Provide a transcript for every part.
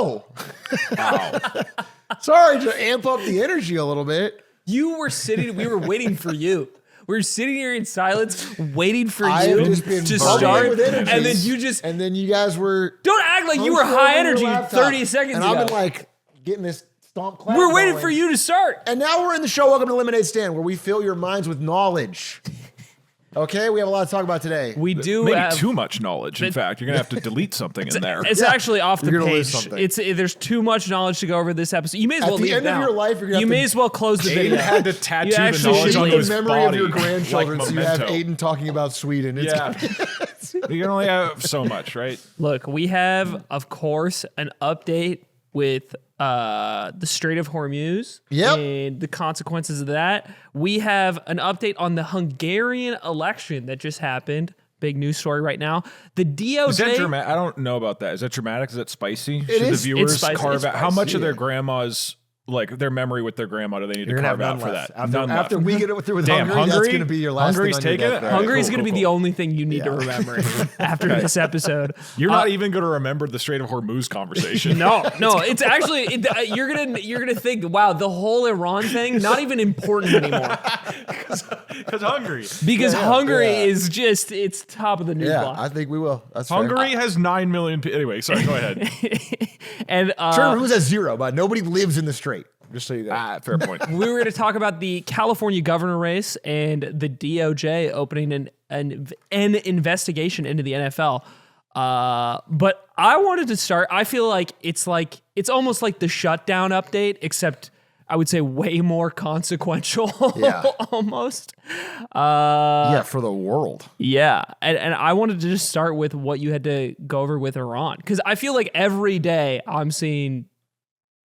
show. Wow. Sorry to amp up the energy a little bit. You were sitting, we were waiting for you. We were sitting here in silence, waiting for I you have just been to bubbling start. with energies, And then you just, and then you guys were. don't act like you were posted high on your energy laptop, 30 seconds and ago. I've been like getting this stomp clap. We're waiting going. for you to start. And now we're in the show. Welcome to Lemonade Stand, where we fill your minds with knowledge. Okay, we have a lot to talk about today. We do Maybe have, too much knowledge. In fact, you're gonna have to delete something in there. It's actually off the You're gonna lose page. something. There's too much knowledge to go over this episode. You may as At well the leave end it of now. your life, you're gonna you have may to- as well close the video. Aiden had to tattoo the actually knowledge should on leave. his memory body, of your grandchildren, like so you have memento. Aiden talking about Sweden. It's Yeah. You can only have so much, right? Look, we have, of course, an update with the Strait of Hormuz Yep. and the consequences of that. We have an update on the Hungarian election that just happened. Big news story right now. The DOJ. Is that dramatic? I don't know about that. Is that dramatic? Is that spicy? Should is. the viewers It's spicy. carve It's out how spicy, much of their yeah. grandma's, like their memory with their grandma, do they need You're to gonna have carve none out for left. that? None After left. we get it through with Damn, Hungary, that's Hungary? going to be your last Hungary's thing on your taking it? deathbed. Hungary- Hungary's Cool, going to cool, be the cool. only thing you need to remember after this episode. You're not even going to remember the Strait of Hormuz conversation. No, it's actually you're gonna think, wow, the whole Iran thing not even important anymore Because Hungary. because Hungary yeah. is just it's top of the news Yeah, block. I think we will. That's Hungary has 9 million people. Anyway, sorry, go ahead. And Fair. Who's at zero, but nobody lives in the Strait. Just so you know. Fair point. we were going to talk about the California governor race and the DOJ opening an investigation into the NFL. But I wanted to start. I feel like it's almost like the shutdown update, except I would say way more consequential. Yeah. Almost. Yeah, for the world. Yeah. And I wanted to just start with what you had to go over with Iran. Because I feel like every day I'm seeing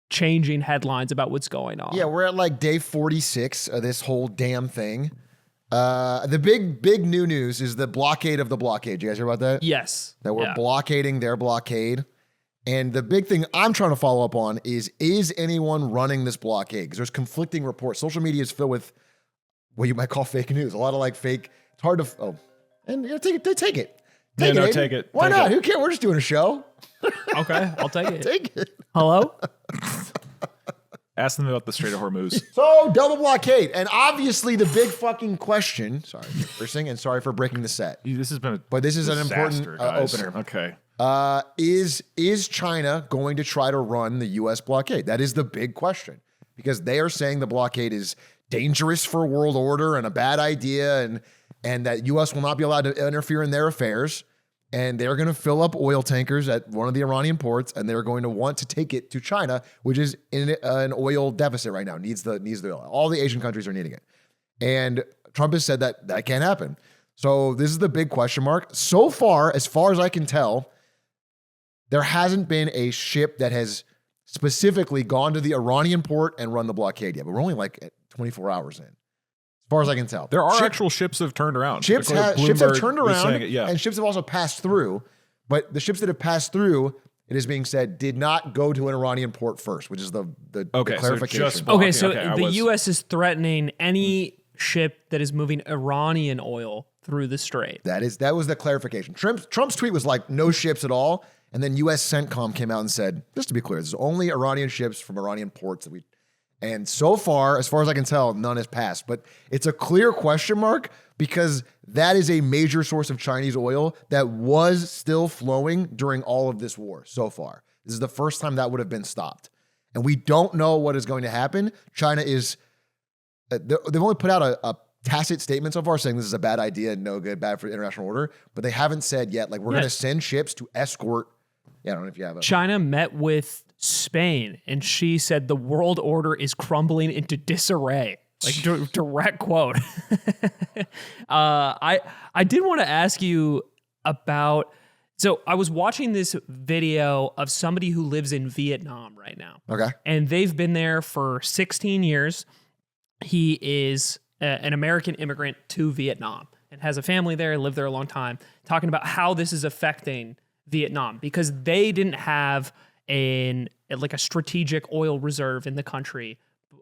changing headlines about what's going on. Yeah, we're at like day 46 of this whole damn thing. The big new news is the blockade of the blockade. You guys hear about that? Yes. That we're Yeah. blockading their blockade. And the big thing I'm trying to follow up on is anyone running this blockade? Because there's conflicting reports. Social media is filled with what you might call fake news. A lot of like fake, it's hard to, and you know, take it. Take it. Yeah, no, Aiden. take it. Why Take not? it. Who cares? We're just doing a show. Okay. I'll take it. Take it. Hello? Ask them about the Strait of Hormuz. So, double blockade. And obviously the big fucking question, sorry for cursing and sorry for breaking the set. This has been a But this is an important disaster, guys. opener. Okay. Is China going to try to run the U.S. blockade? That is the big question, because they are saying the blockade is dangerous for world order and a bad idea, and that U.S. will not be allowed to interfere in their affairs. And they're going to fill up oil tankers at one of the Iranian ports, and they're going to want to take it to China, which is in an oil deficit right now. Needs the oil. All the Asian countries are needing it, and Trump has said that can't happen. So this is the big question mark. So far as I can tell, there hasn't been a ship that has specifically gone to the Iranian port and run the blockade yet. But we're only like at 24 hours in, as far as I can tell. There are actual ships that have turned around. Ships have Bloomberg turned was around, saying it, yeah. and ships have also passed through. But the ships that have passed through, it is being said, did not go to an Iranian port first, which is the Okay, so clarification. just- Okay, so Okay, the U.S. is threatening any ship that is moving Iranian oil through the Strait. That was the clarification. Trump's tweet was like, no ships at all. And then U.S. CENTCOM came out and said, just to be clear, this is only Iranian ships from Iranian ports and so far as I can tell, none has passed. But it's a clear question mark, because that is a major source of Chinese oil that was still flowing during all of this war so far. This is the first time that would have been stopped. And we don't know what is going to happen. China is, they've only put out a tacit statement so far saying this is a bad idea, no good, bad for international order. But they haven't said yet, like, we're going to send ships to escort. Yeah, I don't know if you have a... China met with Spain, and she said the world order is crumbling into disarray. Like direct quote. I did want to ask you about. So I was watching this video of somebody who lives in Vietnam right now. Okay. And they've been there for 16 years. He is an American immigrant to Vietnam and has a family there, lived there a long time, talking about how this is affecting Vietnam, because they didn't have a strategic oil reserve in the country,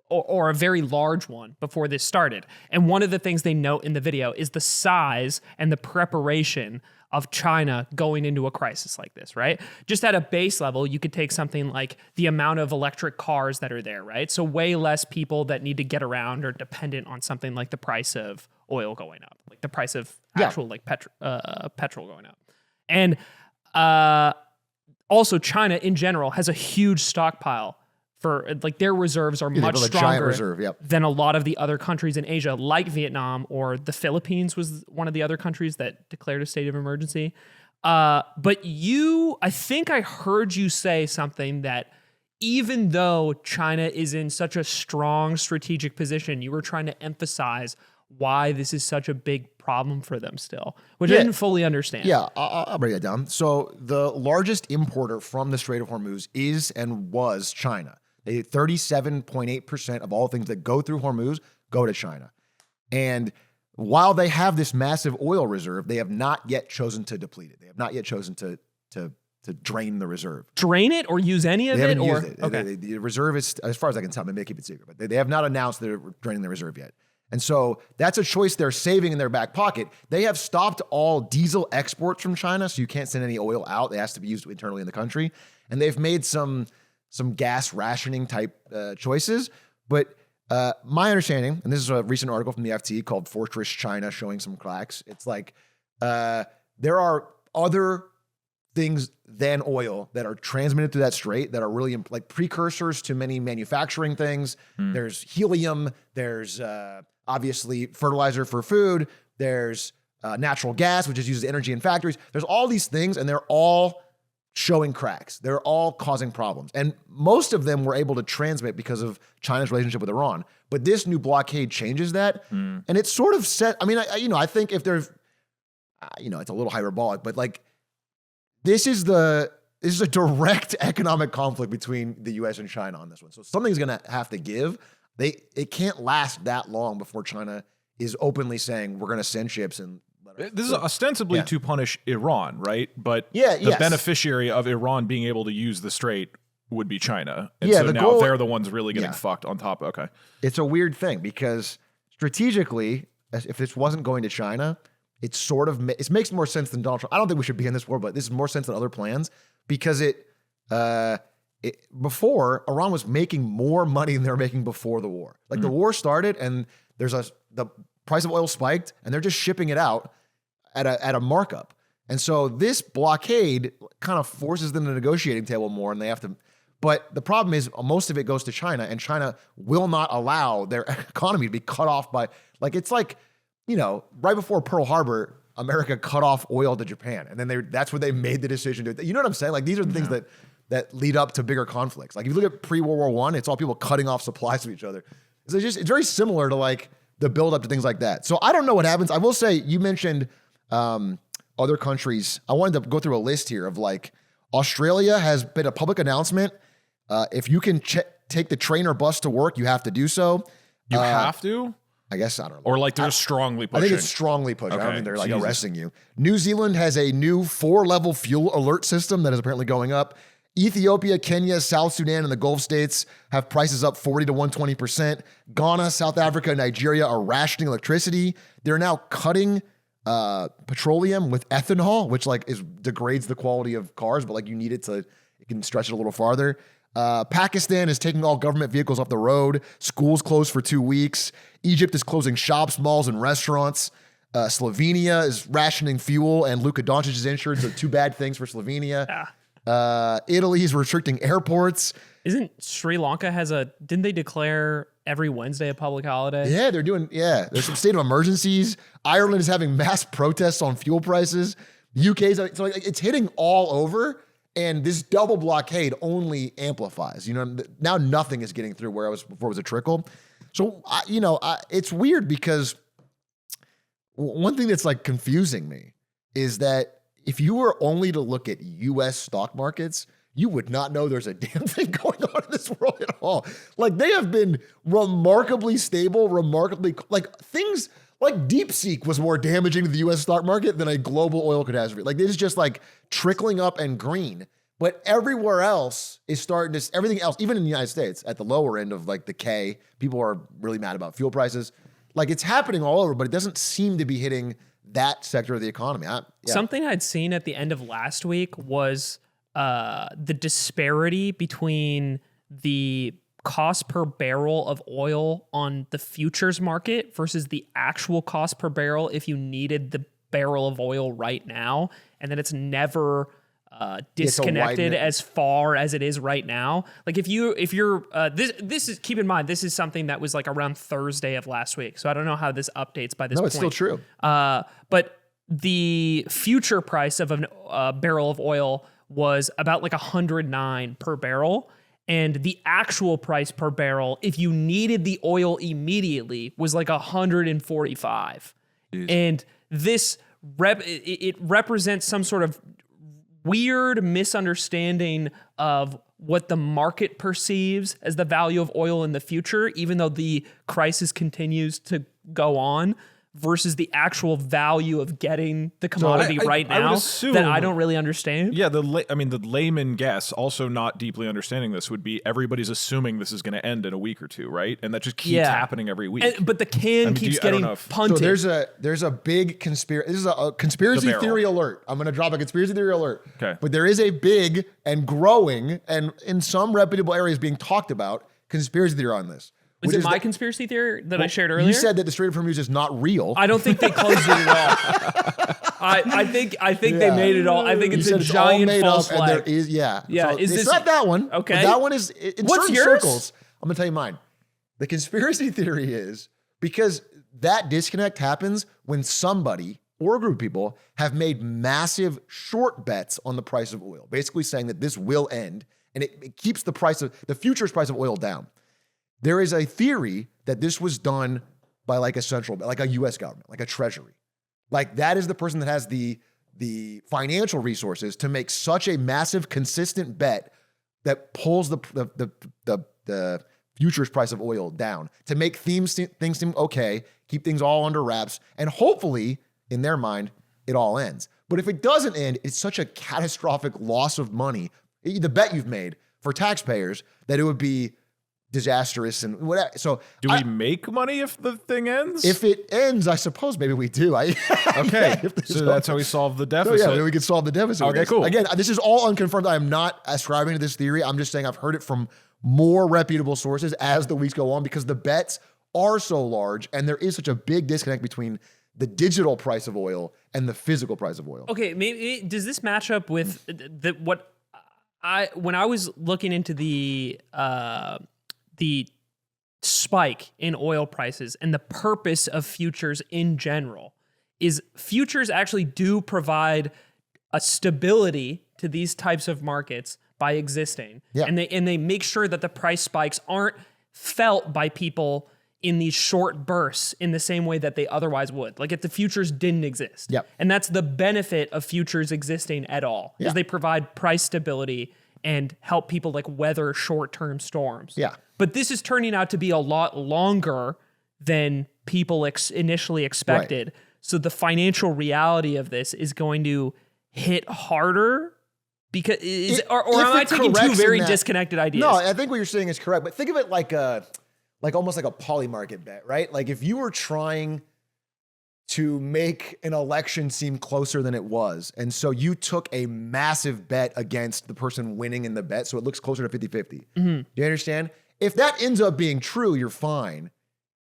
or a very large one before this started. And one of the things they note in the video is the size and the preparation of China going into a crisis like this, right? Just at a base level, you could take something like the amount of electric cars that are there, right? So way less people that need to get around are dependent on something like the price of oil going up, like the price of actual like petrol going up. And also China in general has a huge stockpile for like their reserves are much stronger than a lot of the other countries in Asia, like Vietnam or the Philippines was one of the other countries that declared a state of emergency. But I think I heard you say something that even though China is in such a strong strategic position, you were trying to emphasize why this is such a big problem for them still, which I didn't fully understand. Yeah, I'll break that down. So the largest importer from the Strait of Hormuz is and was China. 37.8% of all things that go through Hormuz go to China. And while they have this massive oil reserve, they have not yet chosen to deplete it. They have not yet chosen to drain the reserve. Drain it or use any of it? They haven't used it. Okay. The reserve is, as far as I can tell, maybe they keep it secret, but they have not announced they're draining the reserve yet. And so that's a choice they're saving in their back pocket. They have stopped all diesel exports from China, so you can't send any oil out. It has to be used internally in the country. And they've made some gas rationing type choices. But my understanding, and this is a recent article from the FT called Fortress China showing some cracks. It's like there are other things than oil that are transmitted through that strait that are really like precursors to many manufacturing things. There's helium. There's obviously fertilizer for food. There's natural gas, which is used as energy in factories. There's all these things, and they're all showing cracks. They're all causing problems. And most of them were able to transmit because of China's relationship with Iran. But this new blockade changes that. And it's sort of set, I mean, I think if there's, it's a little hyperbolic, but like, this is a direct economic conflict between the US and China on this one. So something's going to have to give. It can't last that long before China is openly saying, we're going to send ships and this is ostensibly to punish Iran, right? But the beneficiary of Iran being able to use the strait would be China. And so now they're the ones really getting fucked on top. Okay. It's a weird thing because strategically, if this wasn't going to China, it sort of it makes more sense than Donald Trump. I don't think we should be in this war, but this is more sense than other plans because before Iran was making more money than they were making before the war. Like the war started and the price of oil spiked and they're just shipping it out at a markup. And so this blockade kind of forces them to the negotiating table more and they have to, but the problem is most of it goes to China and China will not allow their economy to be cut off by, like, it's like, right before Pearl Harbor, America cut off oil to Japan. And then that's where they made the decision to, you know what I'm saying? Like these are the things that lead up to bigger conflicts. Like if you look at pre-World War I, it's all people cutting off supplies to each other. So it's very similar to like the build up to things like that. So I don't know what happens. I will say you mentioned other countries. I wanted to go through a list here of like Australia has been a public announcement. If you can take the train or bus to work, you have to do so. You have to? I guess, I don't know. Or like they're strongly pushing. I think it's strongly pushing. Okay. I don't think they're like arresting you. New Zealand has a new 4-level fuel alert system that is apparently going up. Ethiopia, Kenya, South Sudan, and the Gulf states have prices up 40 to 120%. Ghana, South Africa, Nigeria are rationing electricity. They're now cutting petroleum with ethanol, which like degrades the quality of cars, but like you need it can stretch it a little farther. Pakistan is taking all government vehicles off the road. Schools closed for 2 weeks. Egypt is closing shops, malls, and restaurants. Slovenia is rationing fuel, and Luka Doncic is injured, so 2 bad things for Slovenia. Italy is restricting airports. Isn't Sri Lanka didn't they declare every Wednesday a public holiday? Yeah, there's some state of emergencies. Ireland is having mass protests on fuel prices. UK's, so like, it's hitting all over. And this double blockade only amplifies. Now nothing is getting through where before it was a trickle. So, it's weird because one thing that's like confusing me is that if you were only to look at U.S. stock markets, you would not know there's a damn thing going on in this world at all. Like they have been remarkably stable, like things like DeepSeek was more damaging to the U.S. stock market than a global oil catastrophe. Like it is just like trickling up and green. But everywhere else is starting to, everything else, even in the United States, at the lower end of like the K, people are really mad about fuel prices. Like it's happening all over, but it doesn't seem to be hitting that sector of the economy. Something I'd seen at the end of last week was the disparity between the cost per barrel of oil on the futures market versus the actual cost per barrel if you needed the barrel of oil right now, and then it's never disconnected as far as it is right now. Like if you're this is, keep in mind, this is something that was like around Thursday of last week, so I don't know how this updates by this point. No, it's still true. But the future price of a barrel of oil was about like 109 per barrel. And the actual price per barrel, if you needed the oil immediately, was like 145. Jeez. And this it represents some sort of weird misunderstanding of what the market perceives as the value of oil in the future, even though the crisis continues to go on, versus the actual value of getting the commodity right now that I don't really understand. Yeah, the layman guess, also not deeply understanding this, would be everybody's assuming this is going to end in a week or two, right? And that just keeps happening every week. But the keeps getting punted. So there's a big conspiracy. This is a conspiracy theory alert. I'm going to drop a conspiracy theory alert. Okay. But there is a big and growing, and in some reputable areas being talked about, conspiracy theory on this. Is it my conspiracy theory that I shared earlier? You said that the Strait of Hormuz is not real. I don't think they closed it at all. I think they made it all. I think it's a giant false flag. Yeah. So it's not that one. Okay. That one is in What's certain yours? circles. I'm gonna tell you mine. The conspiracy theory is because that disconnect happens when somebody or a group of people have made massive short bets on the price of oil, basically saying that this will end, and it keeps the futures price of oil down. There is a theory that this was done by like a U.S. government, like a treasury. Like that is the person that has the financial resources to make such a massive, consistent bet that pulls the futures price of oil down to make things seem okay, keep things all under wraps, and hopefully, in their mind, it all ends. But if it doesn't end, it's such a catastrophic loss of money, the bet you've made for taxpayers, that it would be disastrous and whatever. So do we make money if the thing ends? If it ends, I suppose maybe we do. Okay. So that's how we solve the deficit. So yeah, we could solve the deficit. Okay, cool. Again, this is all unconfirmed. I am not ascribing to this theory. I'm just saying I've heard it from more reputable sources as the weeks go on, because the bets are so large and there is such a big disconnect between the digital price of oil and the physical price of oil. Okay, maybe does this match up with when I was looking into the spike in oil prices and the purpose of futures in general is futures actually do provide a stability to these types of markets by existing. Yeah. And they make sure that the price spikes aren't felt by people in these short bursts in the same way that they otherwise would. Like if the futures didn't exist. Yep. And that's the benefit of futures existing at all, is they provide price stability and help people like weather short-term storms. Yeah. But this is turning out to be a lot longer than people initially expected. Right. So the financial reality of this is going to hit harder because am I taking two very disconnected ideas? No, I think what you're saying is correct. But think of it like almost like a poly market bet, right? Like if you were trying to make an election seem closer than it was, and so you took a massive bet against the person winning in the bet, so it looks closer to 50-50. Mm-hmm. Do you understand? If that ends up being true, you're fine.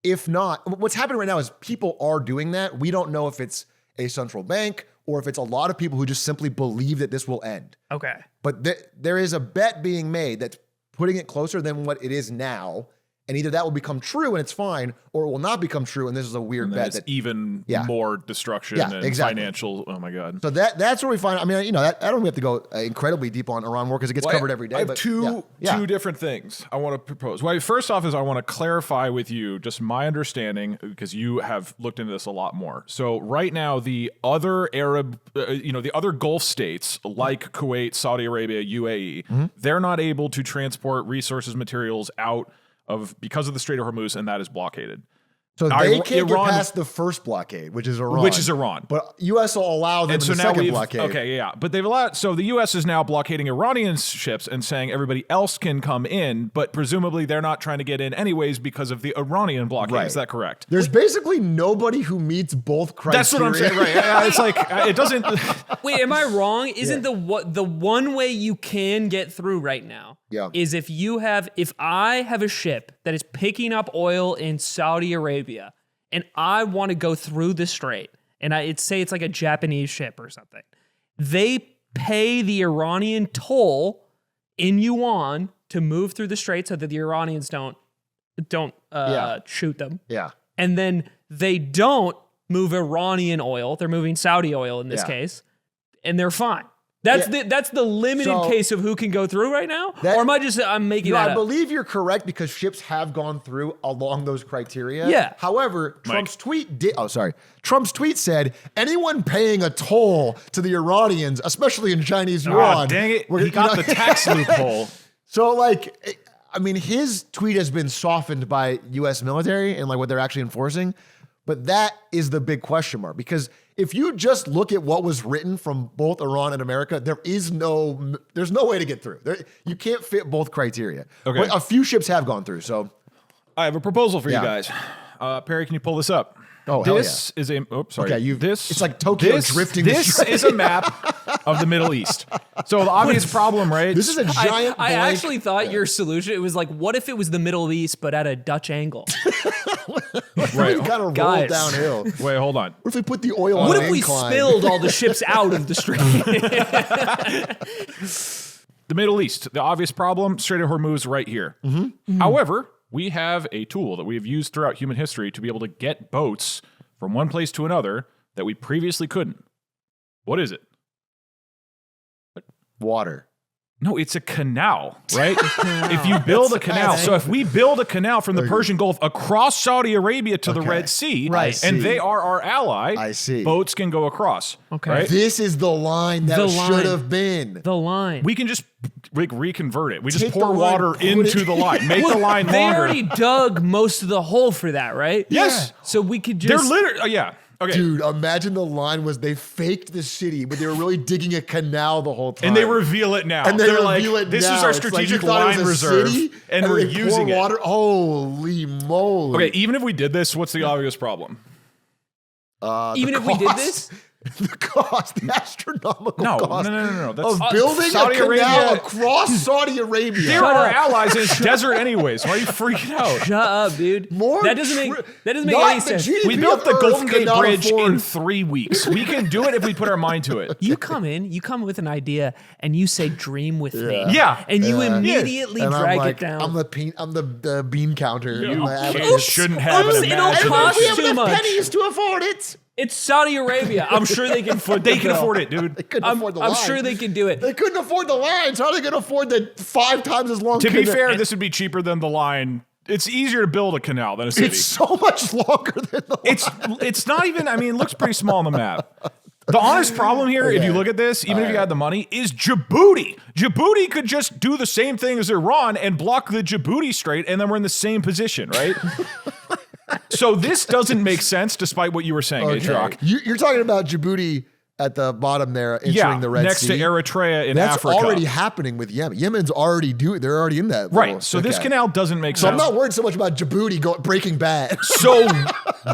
If not, what's happening right now is people are doing that. We don't know if it's a central bank or if it's a lot of people who just simply believe that this will end. Okay. But there is a bet being made that's putting it closer than what it is now. And either that will become true and it's fine, or it will not become true and this is a weird bet. That's even more destruction and financial. Oh my God. So that's where we find. I mean, I don't have to go incredibly deep on Iran war because it gets covered every day. I have two different things I want to propose. Well, first off is I want to clarify with you just my understanding, because you have looked into this a lot more. So right now, the other Arab, the other Gulf states like Kuwait, Saudi Arabia, UAE, they're not able to transport resources, materials out because of the Strait of Hormuz, and that is blockaded. So they can't get Iran- past the first blockade, which is Iran. Which is Iran. But U.S. will allow them And so in the now second we've blockade. okay, yeah, but they've allowed. So the U.S. is now blockading Iranian ships and saying everybody else can come in, but presumably they're not trying to get in anyways because of the Iranian blockade. Right. Is that correct? There's basically nobody who meets both criteria. That's what I'm saying, right? Yeah, it's like it doesn't. Wait, am I wrong? Isn't the one way you can get through right now is if I have a ship that is picking up oil in Saudi Arabia and I want to go through the Strait, and say it's like a Japanese ship or something, they pay the Iranian toll in yuan to move through the Strait so that the Iranians don't shoot them. Yeah. And then they don't move Iranian oil; they're moving Saudi oil in this case, and they're fine. That's the limited case of who can go through right now? Or am I I'm making that up? I believe you're correct because ships have gone through along those criteria. Yeah. However, Trump's tweet Trump's tweet said anyone paying a toll to the Iranians, especially in Chinese yuan. Dang it. He got the tax loophole. So his tweet has been softened by US military and what they're actually enforcing. But that is the big question mark, because if you just look at what was written from both Iran and America, there's no way to get through. You can't fit both criteria. Okay. But a few ships have gone through. So I have a proposal for you guys. Perry, can you pull this up? Oh, hell this is a. Oh, sorry. Okay, this. It's like Tokyo drifting. This is a map of the Middle East. So the obvious problem, right? This is a giant. I actually thought your solution. It was like, what if it was the Middle East but at a Dutch angle? Right. You kind of roll downhill. Wait, hold on. What if we put the oil on What an if we incline? spilled all the ships out of the Strait? The Middle East. The obvious problem. Strait of Hormuz, right here. However, we have a tool that we have used throughout human history to be able to get boats from one place to another that we previously couldn't. What is it? Water. No, it's a canal, right? If you build a canal, so if we build a canal from the Persian Gulf across Saudi Arabia to the Red Sea, and they are our ally, I see. Boats can go across. Okay. Right? This is the line that should have been. The line. We can just reconvert it. We just Take pour the line, water put into it- the line, make the line They longer. already dug most of the hole for that, right? Yes. So we could They're just. literally, yeah. Okay. Dude, imagine the line was they faked the city, but they were really digging a canal the whole time. And they reveal it now. And They're reveal like, it this now. is our It's like strategic you thought it line was a reserve, city, and we're they using pour it. water. Holy moly. Okay, even if we did this, what's the obvious problem? Even if we did this? The cost, the astronomical No, cost no. That's of building Saudi a canal Arabia. across Saudi Arabia. They're our allies, and it's desert anyways. Why are you freaking out? Shut up, dude. That doesn't make Not any the sense. GDP We built of the Earth Golden could Gate not Bridge afford- in 3 weeks. We can do it if we put our mind to it. You come with an idea and you say, "Dream with me." Yeah. And you immediately And drag I'm it down. I'm the bean counter. You I'm kids shouldn't have oops, an it don't imagination. cost too much. pennies to afford it. It's Saudi Arabia. I'm sure they can afford. They can afford it, dude. They couldn't afford the line. I'm sure they can do it. They couldn't afford the lines. How are they going to afford the 5 times as long? To be canal? fair, this would be cheaper than the line. It's easier to build a canal than a city. It's so much longer than the line. It's not even, I mean, it looks pretty small on the map. The honest problem here, if you look at this, even if you had the money, is Djibouti. Djibouti could just do the same thing as Iran and block the Djibouti Strait, and then we're in the same position, right? So this doesn't make sense, despite what you were saying, Atrioc. You're talking about Djibouti at the bottom there, entering the Red next Sea. to Eritrea in That's Africa. already happening with Yemen. Yemen's already they're already in that. Right. little- So this okay. canal doesn't make So I'm sense. not worried so much about Djibouti breaking bad. So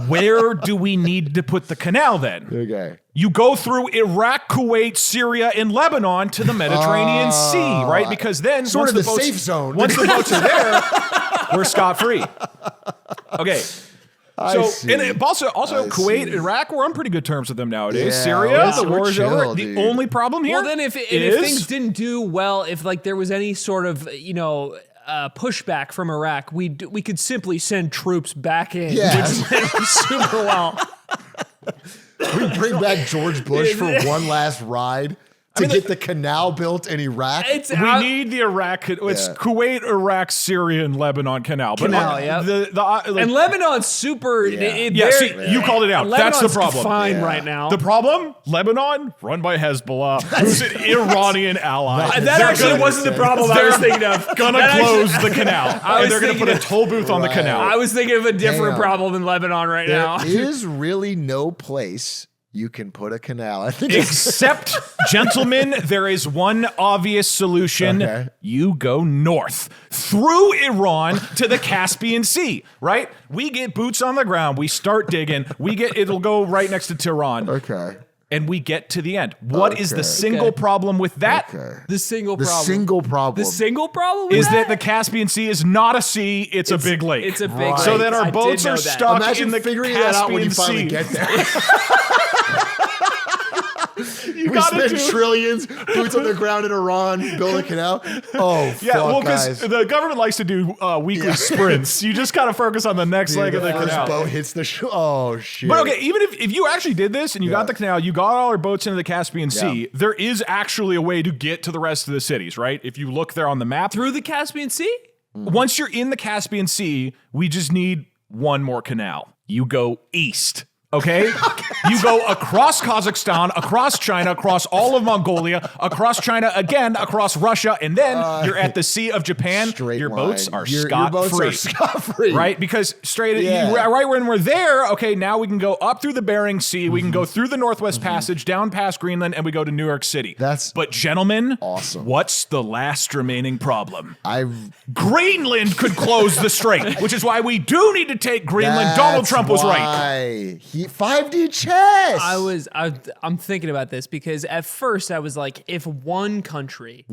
where do we need to put the canal then? Okay. You go through Iraq, Kuwait, Syria, and Lebanon to the Mediterranean Sea, right? Because then Sort once of the boats- safe zone. Once the boats are there, we're scot-free. Okay. So see. and also Kuwait, see. Iraq, we're on pretty good terms with them nowadays. Yeah, Syria, the we're war is chill, over. dude. The only problem here Well, then if is things didn't do well, if like there was any sort of pushback from Iraq, we could simply send troops back in, Yes. which went super well. We bring back George Bush for one last ride to get the canal built in Iraq. We need the Iraq. It's Kuwait, Iraq, Syria, and Lebanon canal. But and Lebanon's super. You called it out. Lebanon's That's the problem. Fine right now. The problem? Lebanon, run by Hezbollah, who's an Iranian ally. That actually wasn't the problem I was thinking of. Gonna close the canal. And they're gonna put a toll booth on the canal. I was thinking of a different problem in Lebanon right now. There is really no place you can put a canal. I think Except, gentlemen, there is one obvious solution. Okay. You go north through Iran to the Caspian Sea, right? We get boots on the ground. We start digging. It'll go right next to Tehran. Okay. And we get to the end. What is the single problem with that? The single The single problem Is that the Caspian Sea is not a sea, it's a big lake. It's a big lake. So that our boats are stuck Imagine in the figuring Caspian that out when you Sea. finally get there. We spend trillions, boots on the ground in Iran, build a canal. Oh, yeah, well, guys. because the government likes to do weekly sprints. You just gotta focus on the next leg of the canal. Boat hits the oh shit. But okay, even if you actually did this and you got the canal, you got all our boats into the Caspian Sea, there is actually a way to get to the rest of the cities, right? If you look there on the map. Through the Caspian Sea? Once you're in the Caspian Sea, we just need one more canal. You go east. Okay? You go across Kazakhstan, across China, across all of Mongolia, across China again, across Russia, and then you're at the Sea of Japan. Your boats are scot-free. Right? Because right when we're there, okay, now we can go up through the Bering Sea, we can go through the Northwest Passage, down past Greenland, and we go to New York City. But gentlemen, what's the last remaining problem? Greenland could close the strait, which is why we do need to take Greenland. Donald Trump was right. 5D chess. I'm thinking about this because at first I was like, if one country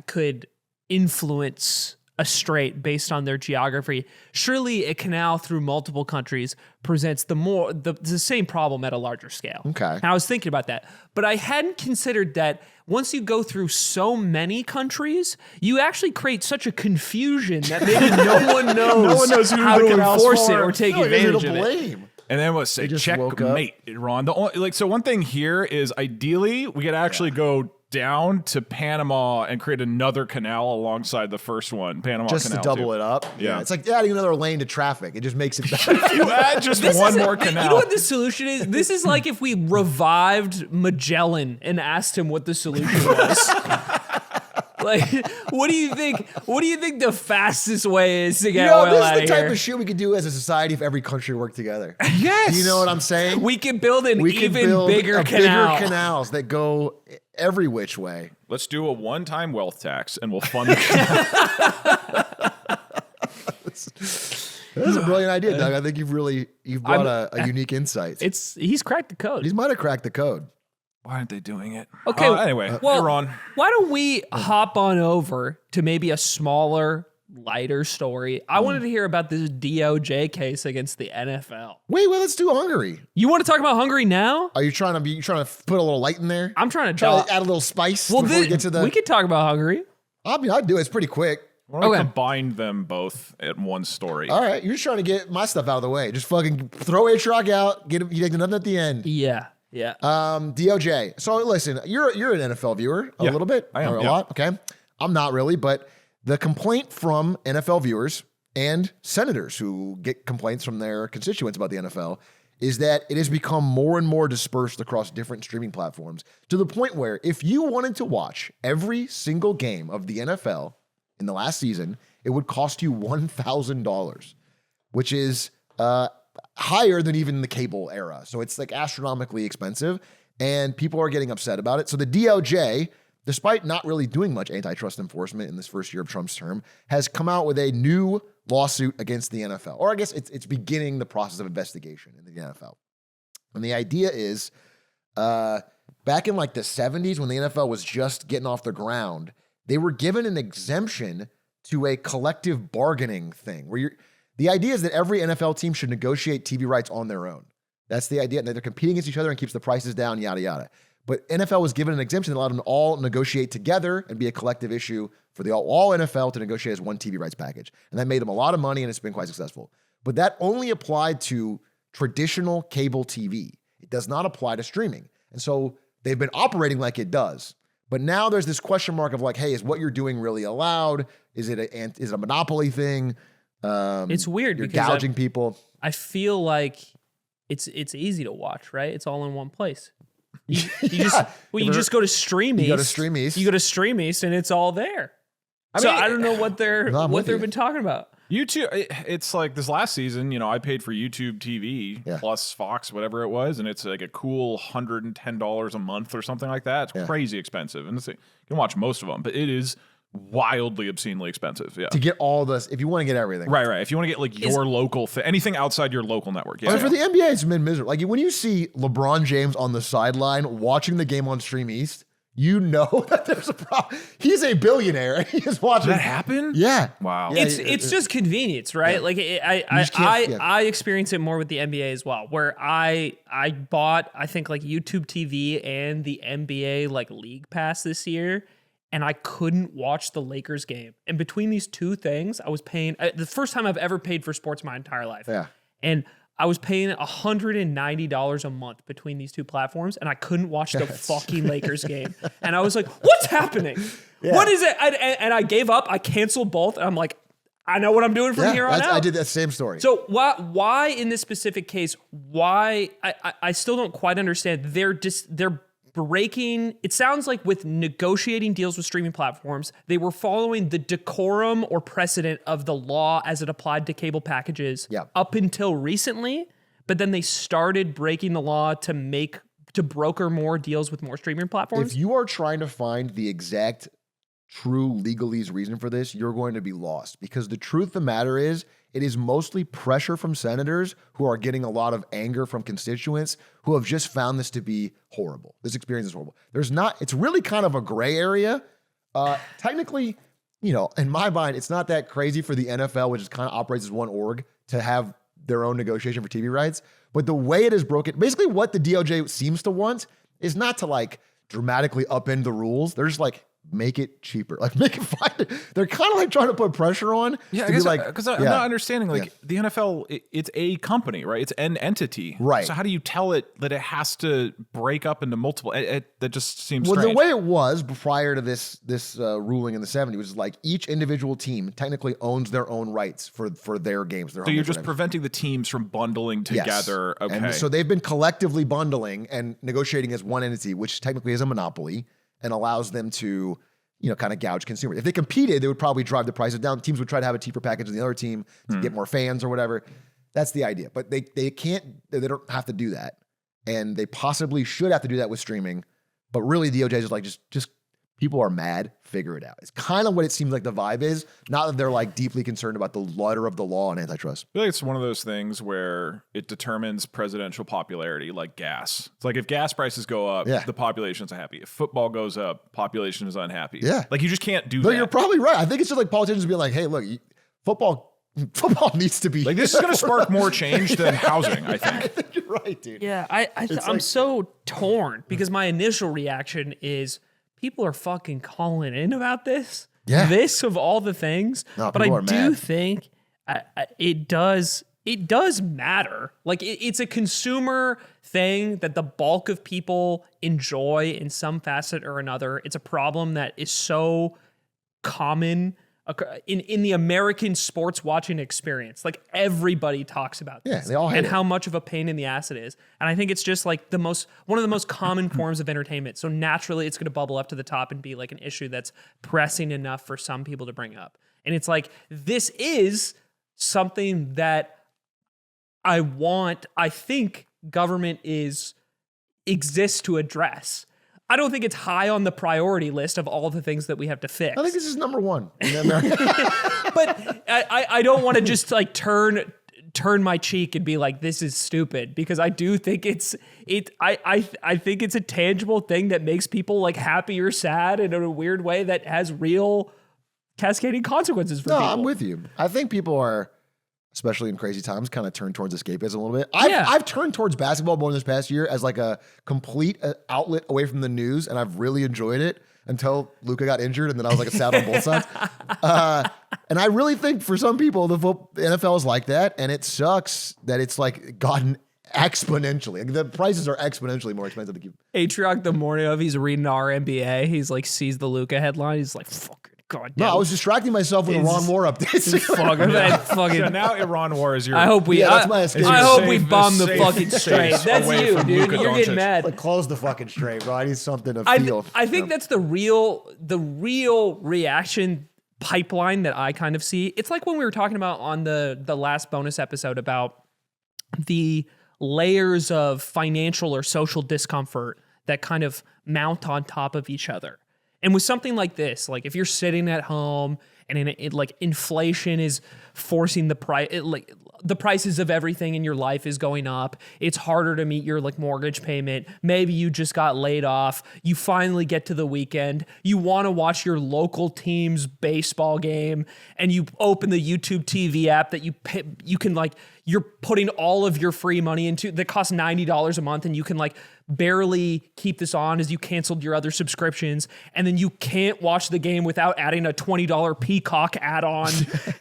could influence a strait based on their geography, surely a canal through multiple countries presents the same problem at a larger scale. Okay. And I was thinking about that, but I hadn't considered that once you go through so many countries, you actually create such a confusion that maybe no one knows how to enforce it or take advantage of it. And then what's say checkmate, Iran. So one thing here is ideally we could actually go down to Panama and create another canal alongside the first one, Panama just Canal. To double it up. Yeah. It's like adding another lane to traffic. It just makes it better. You add just one more canal. You know what the solution is? This is like if we revived Magellan and asked him what the solution was. Like, what do you think? What do you think the fastest way is to get oil out of here? This is the type of shit we could do as a society if every country worked together. Yes. You know what I'm saying? We can build an even bigger canal. Bigger canals that go every which way. Let's do a one-time wealth tax, and we'll fund the canal. That's a brilliant idea, Doug. I think you've brought a unique insight. He's cracked the code. He might have cracked the code. Why aren't they doing it? Okay. Anyway, Iran. Why don't we hop on over to maybe a smaller, lighter story? I wanted to hear about this DOJ case against the NFL. Wait, let's do Hungary. You want to talk about Hungary now? Are you trying to put a little light in there? I'm trying to add a little spice before we get to the. We could talk about Hungary. I mean, I'd do it. It's pretty quick. Why don't we combine them both at one story? All right, you're just trying to get my stuff out of the way. Just fucking throw Atrioc out. You take nothing at the end. Yeah. Yeah. DOJ. So listen, you're an NFL viewer a little bit. I am. Or a lot. Okay. I'm not really, but the complaint from NFL viewers and senators who get complaints from their constituents about the NFL is that it has become more and more dispersed across different streaming platforms to the point where if you wanted to watch every single game of the NFL in the last season, it would cost you $1,000, which is higher than even the cable era. So it's like astronomically expensive and people are getting upset about it. So the DOJ, despite not really doing much antitrust enforcement in this first year of Trump's term, has come out with a new lawsuit against the NFL. Or I guess it's beginning the process of investigation in the NFL. And the idea is back in like the 70s when the NFL was just getting off the ground, they were given an exemption to a collective bargaining thing where the idea is that every NFL team should negotiate TV rights on their own. That's the idea. They're competing against each other and keeps the prices down, yada, yada. But NFL was given an exemption that allowed them to all negotiate together and be a collective issue for all NFL to negotiate as one TV rights package. And that made them a lot of money and it's been quite successful. But that only applied to traditional cable TV. It does not apply to streaming. And so they've been operating like it does. But now there's this question mark of like, hey, is what you're doing really allowed? Is it a monopoly thing? It's weird you're because gouging people. I feel like it's easy to watch, right? It's all in one place. You just go to Stream East. You go to Stream East. You go to Stream East, and it's all there. I don't know what they've been talking about. YouTube, it's like this last season, you know, I paid for YouTube TV plus Fox, whatever it was, and it's like a cool $110 a month or something like that. It's crazy expensive, and you can watch most of them, but it is wildly obscenely expensive. Yeah, to get all this, if you want to get everything, right. If you want to get like your local anything outside your local network, I mean, for the NBA, it's been miserable. Like when you see LeBron James on the sideline watching the game on Stream East, you know that there's a problem. He's a billionaire. He is watching. Did that happen? Yeah. Wow. Yeah, it's just convenience, right? Yeah. Like I experience it more with the NBA as well, where I bought, I think, like YouTube TV and the NBA like League Pass this year, and I couldn't watch the Lakers game. And between these two things, I was paying the first time I've ever paid for sports my entire life. Yeah. And I was paying $190 a month between these two platforms, and I couldn't watch the fucking Lakers game. And I was like, what's happening? Yeah. What is it? And I gave up. I canceled both. And I'm like, I know what I'm doing from here on out. I did that same story. So why in this specific case, I still don't quite understand. They're breaking, it sounds like with negotiating deals with streaming platforms, they were following the decorum or precedent of the law as it applied to cable packages up until recently, but then they started breaking the law to broker more deals with more streaming platforms. If you are trying to find the exact true legalese reason for this, you're going to be lost, because the truth of the matter is it is mostly pressure from senators who are getting a lot of anger from constituents who have just found this to be horrible. This experience is horrible. It's really kind of a gray area. Technically, you know, in my mind, it's not that crazy for the NFL, which is kind of operates as one org, to have their own negotiation for TV rights. But the way it is broken, basically what the DOJ seems to want is not to like dramatically upend the rules. They're just like, make it cheaper, like make it fine. They're kind of like trying to put pressure on. Yeah, because I'm not understanding. Like the NFL, it's a company, right? It's an entity, right? So how do you tell it that it has to break up into multiple? That just seems well. Strange. The way it was prior to this ruling in the 70s was like each individual team technically owns their own rights for their games. So you're just preventing the teams from bundling together. Yes. Okay. And so they've been collectively bundling and negotiating as one entity, which technically is a monopoly, and allows them to, you know, kind of gouge consumers. If they competed, they would probably drive the prices down. Teams would try to have a cheaper package than the other team to get more fans or whatever. That's the idea. But they don't have to do that. And they possibly should have to do that with streaming. But really, DOJ is like, just people are mad, figure it out. It's kind of what it seems like the vibe is. Not that they're like deeply concerned about the letter of the law and antitrust. I feel like it's one of those things where it determines presidential popularity, like gas. It's like if gas prices go up, the population's unhappy. If football goes up, population is unhappy. Yeah. Like you just can't do that. You're probably right. I think it's just like politicians being like, hey, look, football needs to be. Like this is going to spark more change than housing, I think. I think you're right, dude. Yeah, I'm so torn because my initial reaction is people are fucking calling in about this. Yeah. This of all the things. No, but I do mad. think it does matter. Like it's a consumer thing that the bulk of people enjoy in some facet or another. It's a problem that is so common in the American sports watching experience. Like everybody talks about this. Yeah, they all hate and it. how much of a pain in the ass it is. And I think it's just like one of the most common forms of entertainment. So naturally it's going to bubble up to the top and be like an issue that's pressing enough for some people to bring up. And it's like, this is something that I think government exists to address. I don't think it's high on the priority list of all the things that we have to fix. I think this is number one in America. But I don't want to just like turn my cheek and be like, this is stupid, because I do think I think it's a tangible thing that makes people like happy or sad in a weird way that has real cascading consequences for people. No, I'm with you. I think people are, especially in crazy times, kind of turn towards escapism a little bit. I've turned towards basketball more this past year as like a complete outlet away from the news, and I've really enjoyed it until Luka got injured, and then I was like sad on both sides. And I really think for some people, the NFL is like that, and it sucks that it's like gotten exponentially. Like, the prices are exponentially more expensive to keep. Atrioc, the morning of, he's reading our NBA. He's like, sees the Luka headline. He's like, fucking goddamn. No, I was distracting myself with Iran war updates. Fucking. So now Iran war is your. I hope we. Yeah, that's my escape. I hope we Safe- bomb the safe fucking space Strait. That's away you, from dude. Luka You're getting Doncic. mad. Like, close the fucking Strait, bro. I need something to I feel. think that's the real reaction pipeline that I kind of see. It's like when we were talking about on the last bonus episode about the layers of financial or social discomfort that kind of mount on top of each other. And with something like this, like if you're sitting at home and like inflation is forcing the price, like the prices of everything in your life is going up. It's harder to meet your like mortgage payment. Maybe you just got laid off. You finally get to the weekend. You want to watch your local team's baseball game, and you open the YouTube TV app that you can like, you're putting all of your free money into that costs $90 a month, and you can like barely keep this on as you canceled your other subscriptions, and then you can't watch the game without adding a $20 Peacock add-on,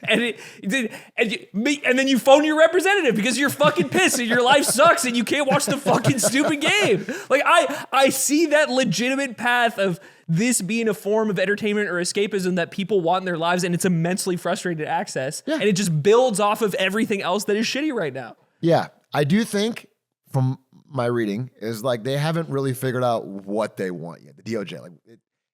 and then you phone your representative because you're fucking pissed and your life sucks and you can't watch the fucking stupid game. Like I see that legitimate path of this being a form of entertainment or escapism that people want in their lives, and it's immensely frustrating to access, and it just builds off of everything else that is shitty right now. Yeah, I do think from my reading is like they haven't really figured out what they want yet. The DOJ, like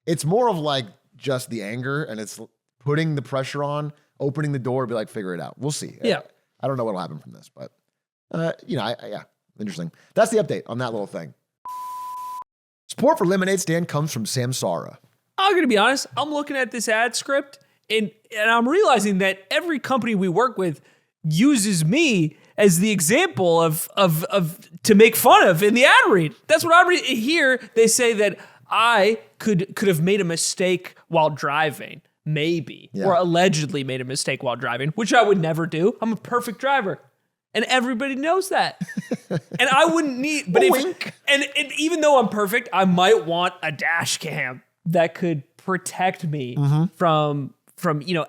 it's more of like just the anger, and it's putting the pressure on, opening the door, be like, figure it out. We'll see. Yeah, I don't know what'll happen from this, but yeah, interesting. That's the update on that little thing. Support for Lemonade Stand comes from Samsara. I'm gonna be honest. I'm looking at this ad script, and I'm realizing that every company we work with uses me as the example of to make fun of in the ad read. That's what I read here. They say that I could have made a mistake while driving, maybe, or allegedly made a mistake while driving, which I would never do. I'm a perfect driver, and everybody knows that. And I wouldn't need, but and even though I'm perfect, I might want a dash cam that could protect me from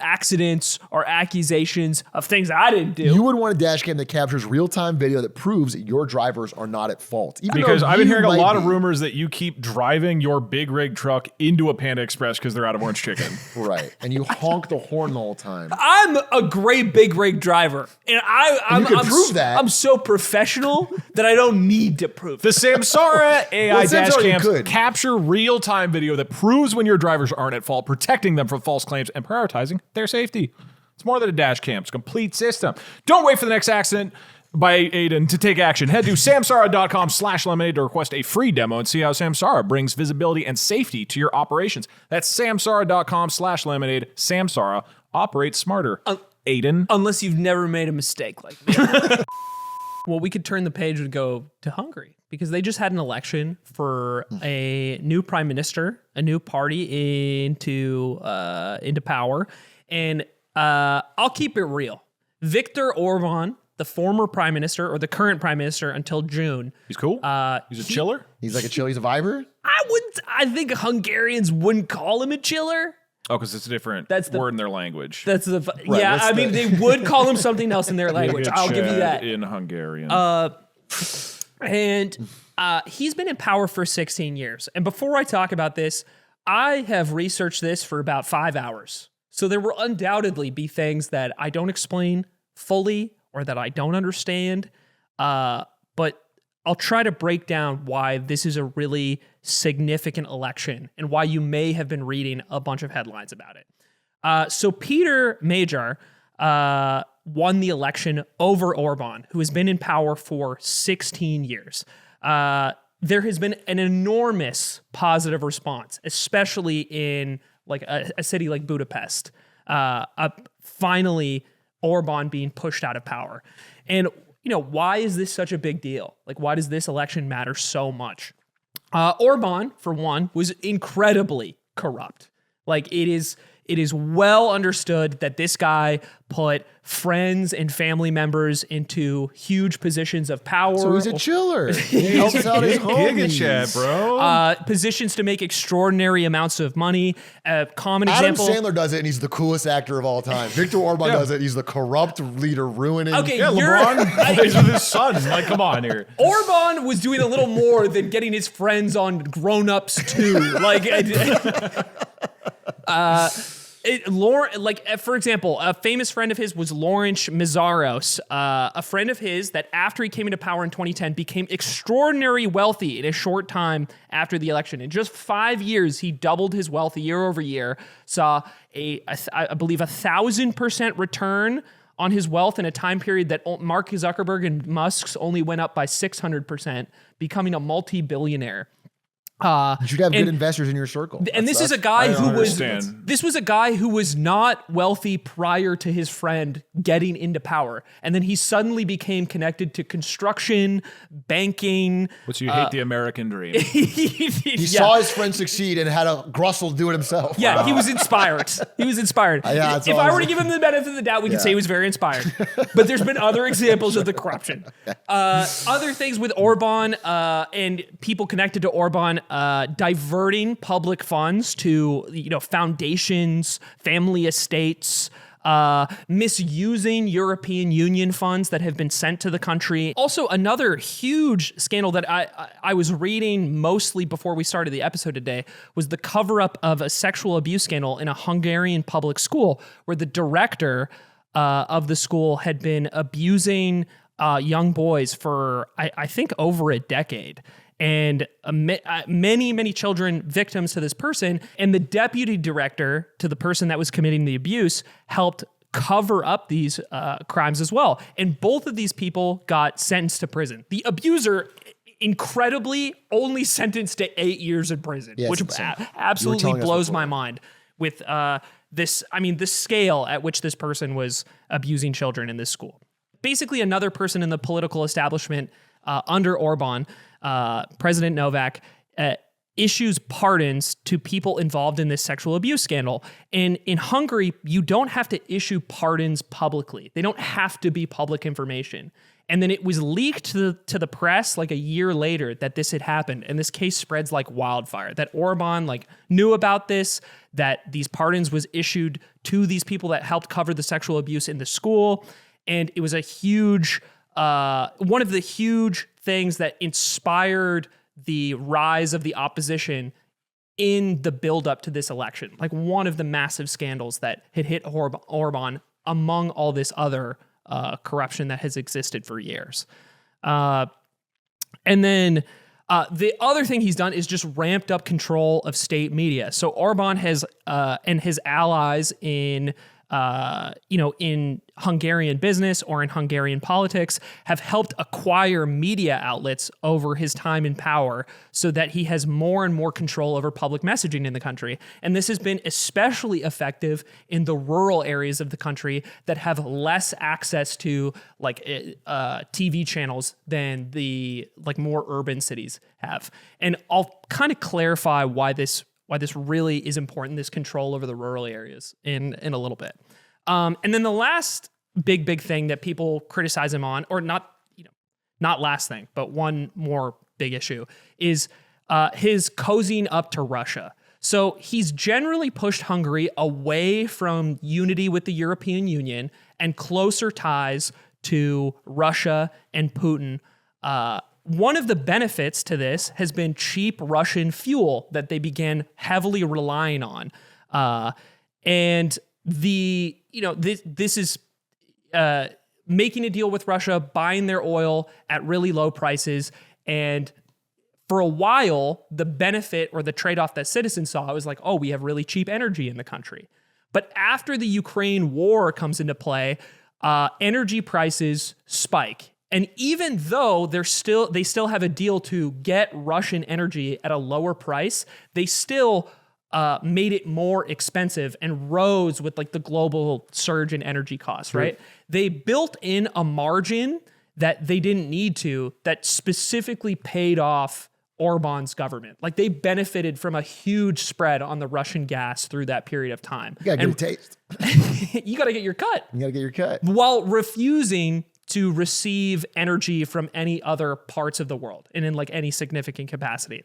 accidents or accusations of things I didn't do. You would want a dash cam that captures real-time video that proves that your drivers are not at fault. Because I've been hearing a lot of rumors that you keep driving your big rig truck into a Panda Express because they're out of orange chicken. Right. And you honk the horn the whole time. I'm a great big rig driver. And I'm prove that. I'm so professional that I don't need to prove The it. Samsara AI dash Samsara cams could. capture real-time video that proves when your drivers aren't at fault, protecting them from false claims and prioritizing their safety. It's more than a dash cam. It's a complete system. Don't wait for the next accident by Aiden to take action. Head to samsara.com/lemonade to request a free demo and see how Samsara brings visibility and safety to your operations. That's samsara.com/lemonade. Samsara, operate smarter. Aiden. Unless you've never made a mistake like me. Well, we could turn the page and go to Hungary because they just had an election for a new prime minister, a new party into power. And I'll keep it real. Viktor Orban, the former prime minister or the current prime minister until June. He's cool. He's a chiller. He's like he's a viber? I think Hungarians wouldn't call him a chiller. Oh, because it's a different word in their language. That's they would call him something else in their language. I'll give you that. In Hungarian. And he's been in power for 16 years. And before I talk about this, I have researched this for about 5 hours. So there will undoubtedly be things that I don't explain fully or that I don't understand. But I'll try to break down why this is a really significant election and why you may have been reading a bunch of headlines about it. So Peter Magyar won the election over Orban, who has been in power for 16 years. There has been an enormous positive response, especially in like a city like Budapest. Finally, Orban being pushed out of power. And why is this such a big deal? Like, why does this election matter so much? Orban, for one, was incredibly corrupt. Like, it it is well understood that this guy put friends and family members into huge positions of power. So he's a chiller. He helps out his Giga homies. chat, bro. Positions to make extraordinary amounts of money. A common Adam example. Sandler does it, and he's the coolest actor of all time. Victor Orban does it. He's the corrupt leader ruining. Okay, Yeah, LeBron plays with his son. Like, come on here. Orban was doing a little more than getting his friends on Grown Ups too. Like, for example, a famous friend of his was Lawrence Mizaros, a friend of his that after he came into power in 2010 became extraordinarily wealthy in a short time after the election. In just 5 years, he doubled his wealth year over year, saw I believe 1,000% return on his wealth in a time period that Mark Zuckerberg and Musk's only went up by 600%, becoming a multi-billionaire. You should have good investors in your circle. And this is a guy who was understand. this was a guy who was not wealthy prior to his friend getting into power. And then he suddenly became connected to construction, banking. But you hate the American dream. He saw his friend succeed and had a Grussel do it himself. Yeah, he was inspired. He was inspired. Yeah, that's if all I I'm were to saying. give him the benefit of the doubt, we could say he was very inspired. But there's been other examples of the corruption. Other things with Orban and people connected to Orban, diverting public funds to foundations, family estates. Misusing European Union funds that have been sent to the country. Also, another huge scandal that I was reading mostly before we started the episode today was the cover-up of a sexual abuse scandal in a Hungarian public school where the director of the school had been abusing young boys for, I think, over a decade. And many children victims to this person. And the deputy director to the person that was committing the abuse helped cover up these crimes as well. And both of these people got sentenced to prison. The abuser, incredibly, only sentenced to 8 years in prison, Yeah, which it's insane. absolutely telling us blows before. my mind with the scale at which this person was abusing children in this school. Basically, another person in the political establishment under Orban, President Novak, issues pardons to people involved in this sexual abuse scandal. And in Hungary, you don't have to issue pardons publicly. They don't have to be public information. And then it was leaked to the press like a year later that this had happened. And this case spreads like wildfire, that Orban knew about this, that these pardons was issued to these people that helped cover the sexual abuse in the school. And it was a huge, one of the huge things that inspired the rise of the opposition in the buildup to this election. Like one of the massive scandals that had hit Orban among all this other corruption that has existed for years. And then the other thing he's done is just ramped up control of state media. So Orban has and his allies in Hungarian business or in Hungarian politics have helped acquire media outlets over his time in power so that he has more and more control over public messaging in the country. And this has been especially effective in the rural areas of the country that have less access to TV channels than the more urban cities have. And I'll kind of clarify why this really is important, this control over the rural areas in a little bit. And then the last big thing that people criticize him on, or not last thing, but one more big issue, is his cozying up to Russia. So he's generally pushed Hungary away from unity with the European Union and closer ties to Russia and Putin. One of the benefits to this has been cheap Russian fuel that they began heavily relying on. And this is making a deal with Russia, buying their oil at really low prices. And for a while, the benefit or the trade-off that citizens saw was like, oh, we have really cheap energy in the country. But after the Ukraine war comes into play, energy prices spike. And even though they still have a deal to get Russian energy at a lower price, they still made it more expensive and rose with the global surge in energy costs, right? They built in a margin that they didn't need to, that specifically paid off Orban's government. Like they benefited from a huge spread on the Russian gas through that period of time. You gotta get a taste. You got to get your cut. You gotta get your cut. While refusing to receive energy from any other parts of the world and in like any significant capacity.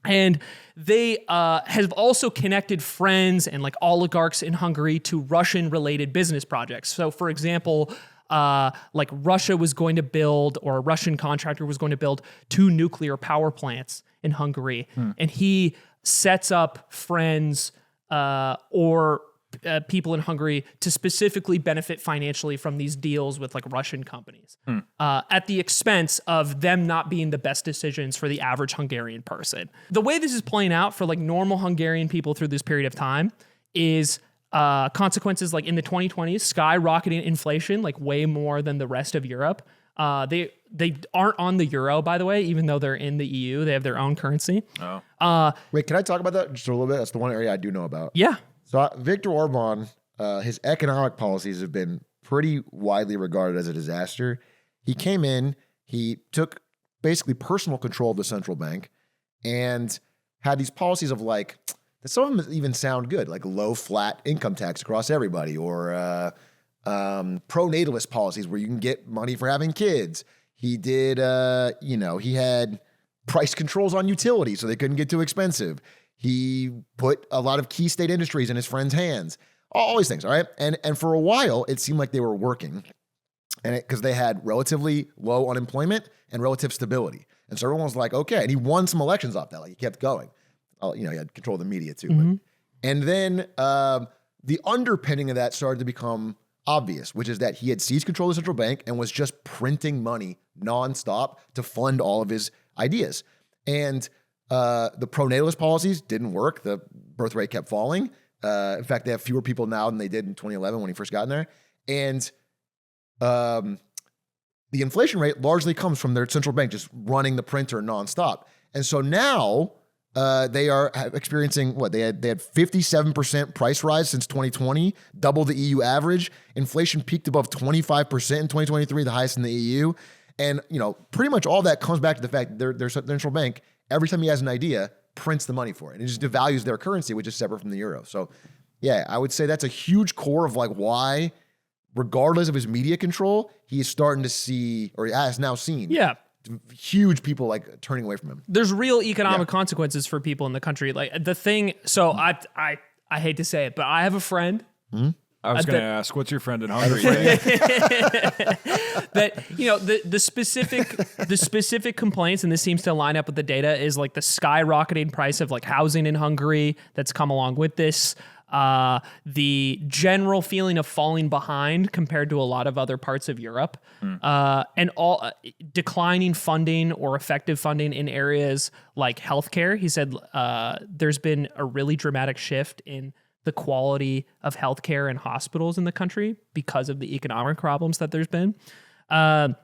And they have also connected friends and like oligarchs in Hungary to Russian-related business projects. So, for example, like Russia was going to build, or a Russian contractor was going to build 2 nuclear power plants in Hungary. And he sets up friends or people in Hungary to specifically benefit financially from these deals with like Russian companies at the expense of them not being the best decisions for the average Hungarian person. The way this is playing out for like normal Hungarian people through this period of time is consequences like in the 2020s, skyrocketing inflation, like way more than the rest of Europe. They aren't on the euro, by the way, even though they're in the EU. They have their own currency. Wait, can I talk about that just a little bit? That's the one area I do know about. Yeah. So Viktor Orban, his economic policies have been pretty widely regarded as a disaster. He came in, he took basically personal control of the central bank and had these policies of like, some of them even sound good, like low flat income tax across everybody, or pro-natalist policies where you can get money for having kids. He did, he had price controls on utilities so they couldn't get too expensive. He put a lot of key state industries in his friends' hands. All these things, all right? And for a while, it seemed like they were working, and because they had relatively low unemployment and relative stability. And so everyone was like, okay. And he won some elections off that. Like he kept going. He had control of the media too. But, and then the underpinning of that started to become obvious, which is that he had seized control of the central bank and was just printing money nonstop to fund all of his ideas. And the pro-natalist policies didn't work. The birth rate kept falling. In fact, they have fewer people now than they did in 2011 when he first got in there. And the inflation rate largely comes from their central bank just running the printer nonstop. And so now they are experiencing what they had 57% price rise since 2020, double the EU average. Inflation peaked above 25% in 2023, the highest in the EU. And pretty much all that comes back to the fact that their central bank, every time he has an idea, prints the money for it. It just devalues their currency, which is separate from the euro. So yeah, I would say that's a huge core of like why, regardless of his media control, he is starting to see, or he has now seen, huge people like turning away from him. There's real economic consequences for people in the country. Like the thing, so I hate to say it, but I have a friend. I was going to ask, what's your friend in Hungary? That the specific complaints, and this seems to line up with the data, is like the skyrocketing price of like housing in Hungary that's come along with this. The general feeling of falling behind compared to a lot of other parts of Europe, and all declining funding or effective funding in areas like healthcare. He said there's been a really dramatic shift in the quality of healthcare and hospitals in the country because of the economic problems that there's been. And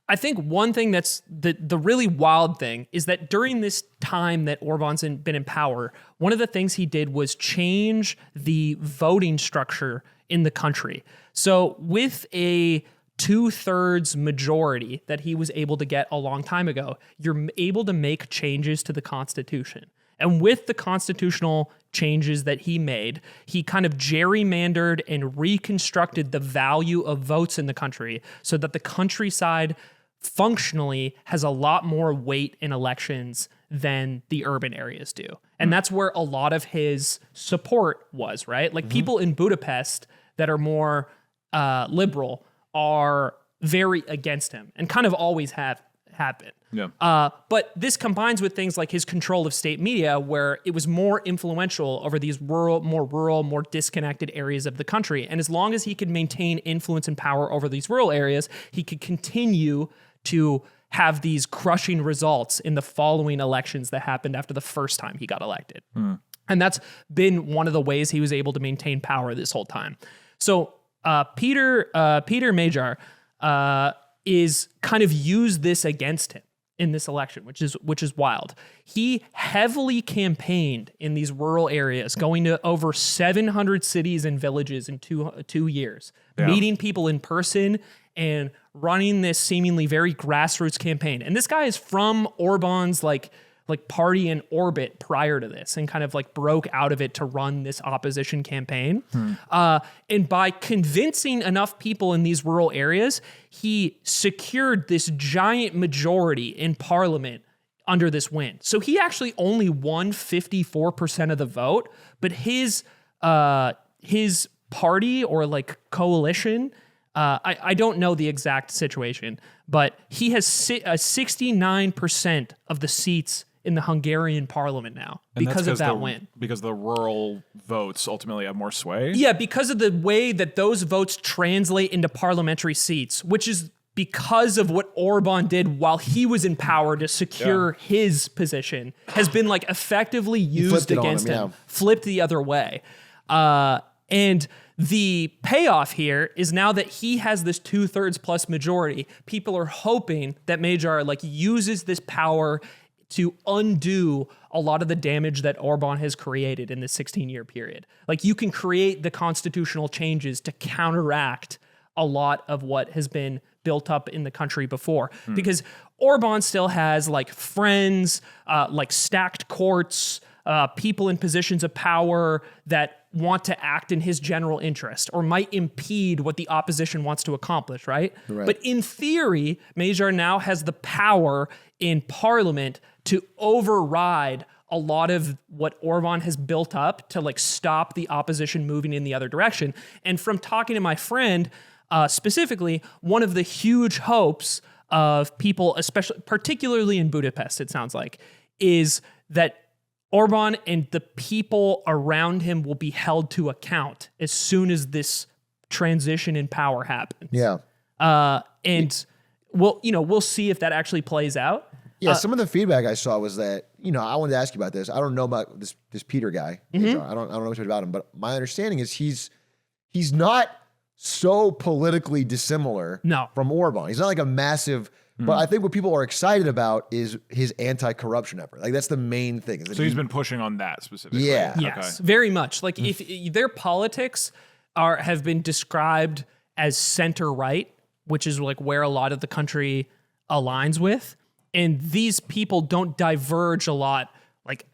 I think one thing that's the really wild thing is that during this time that Orban's been in power, one of the things he did was change the voting structure in the country. So with a 2/3 majority that he was able to get a long time ago, you're able to make changes to the Constitution. And with the constitutional changes that he made, he kind of gerrymandered and reconstructed the value of votes in the country so that the countryside functionally has a lot more weight in elections than the urban areas do. And that's where a lot of his support was, right? Like people in Budapest that are more liberal are very against him and kind of always have been. Yeah. But this combines with things like his control of state media, where it was more influential over these rural, more disconnected areas of the country. And as long as he could maintain influence and power over these rural areas, he could continue to have these crushing results in the following elections that happened after the first time he got elected. And that's been one of the ways he was able to maintain power this whole time. So Peter Magyar is kind of used this against him in this election, which is wild. He heavily campaigned in these rural areas, going to over 700 cities and villages in two years, meeting people in person and running this seemingly very grassroots campaign. And this guy is from Orban's like party in orbit prior to this, and kind of like broke out of it to run this opposition campaign. And by convincing enough people in these rural areas, he secured this giant majority in parliament under this win. So he actually only won 54% of the vote, but his party or like coalition, I don't know the exact situation, but he has 69% of the seats in the Hungarian parliament now because of that win. Because the rural votes ultimately have more sway? Yeah, because of the way that those votes translate into parliamentary seats, which is because of what Orban did while he was in power to secure his position, has been like effectively used against him, flipped the other way. And the payoff here is now that he has this 2/3 plus majority, people are hoping that Magyar like uses this power to undo a lot of the damage that Orban has created in this 16-year period. Like you can create the constitutional changes to counteract a lot of what has been built up in the country before. Because Orban still has like friends, like stacked courts, people in positions of power that want to act in his general interest or might impede what the opposition wants to accomplish, right? But in theory, Magyar now has the power in parliament to override a lot of what Orban has built up to like stop the opposition moving in the other direction. And from talking to my friend, specifically, one of the huge hopes of people, especially particularly in Budapest, it sounds like, is that Orban and the people around him will be held to account as soon as this transition in power happens. And we'll see if that actually plays out. Yeah, some of the feedback I saw was that, I wanted to ask you about this. I don't know about this Peter guy. I don't know much about him, but my understanding is he's not so politically dissimilar from Orban. He's not like a massive, but I think what people are excited about is his anti-corruption effort. Like that's the main thing. So he's been pushing on that specifically. Yeah. Yes, very much. Like if their politics have been described as center-right, which is like where a lot of the country aligns with. And these people don't diverge a lot, like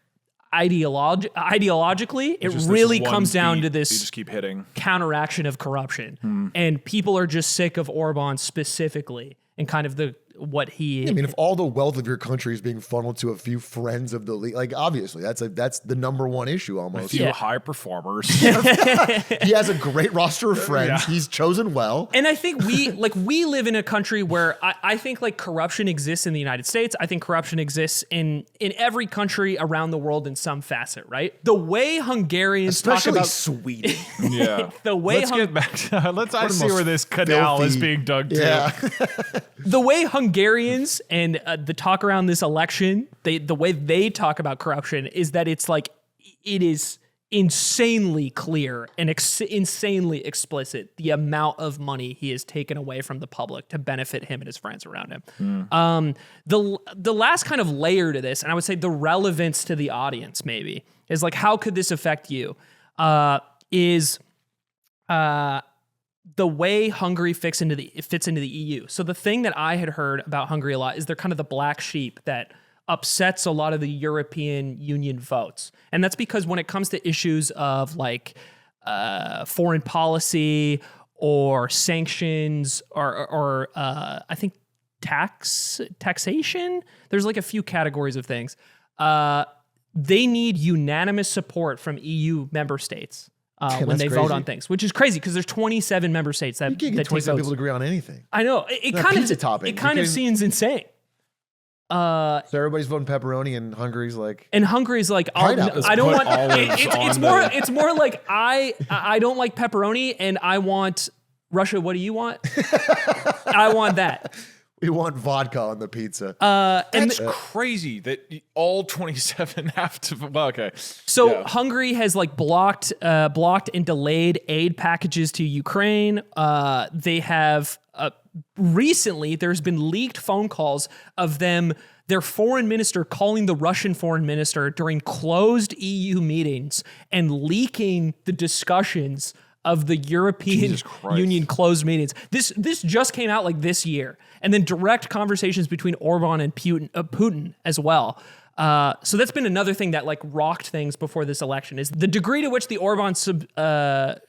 ideologically. It really comes down to this you just keep hitting counteraction of corruption. And people are just sick of Orban specifically and kind of what he... I mean, if all the wealth of your country is being funneled to a few friends of the league, like obviously that's the number one issue almost. A few high performers. He has a great roster of friends. Yeah. He's chosen well. And I think we live in a country where I think like corruption exists in the United States. I think corruption exists in every country around the world in some facet, right? The way Hungarians especially talk about Sweden. Yeah. The way let's get back to I see where this canal is being dug to. The way Hungarians and the talk around this election, the way they talk about corruption is that it's like it is insanely clear and insanely explicit the amount of money he has taken away from the public to benefit him and his friends around him. The last kind of layer to this, and I would say the relevance to the audience maybe, is like how could this affect you? The way Hungary fits into the EU. So the thing that I had heard about Hungary a lot is they're kind of the black sheep that upsets a lot of the European Union votes. And that's because when it comes to issues of like foreign policy or sanctions or I think taxation, there's like a few categories of things. They need unanimous support from EU member states. When they vote on things, which is crazy because there's 27 member states that you can't get 27 people to agree on anything. I know it kind of seems insane. So everybody's voting pepperoni, and Hungary's like, I don't want olives. It's more like I don't like pepperoni, and I want Russia. What do you want? I want that. We want vodka on the pizza. That's crazy that all 27 have to. Well, okay. So Hungary has like blocked and delayed aid packages to Ukraine. They have recently there's been leaked phone calls of their foreign minister calling the Russian foreign minister during closed EU meetings and leaking the discussions of the European Jesus Christ. Union closed meetings. This just came out like this year, and then direct conversations between Orban and Putin as well. So that's been another thing that like rocked things before this election is the degree to which the Orban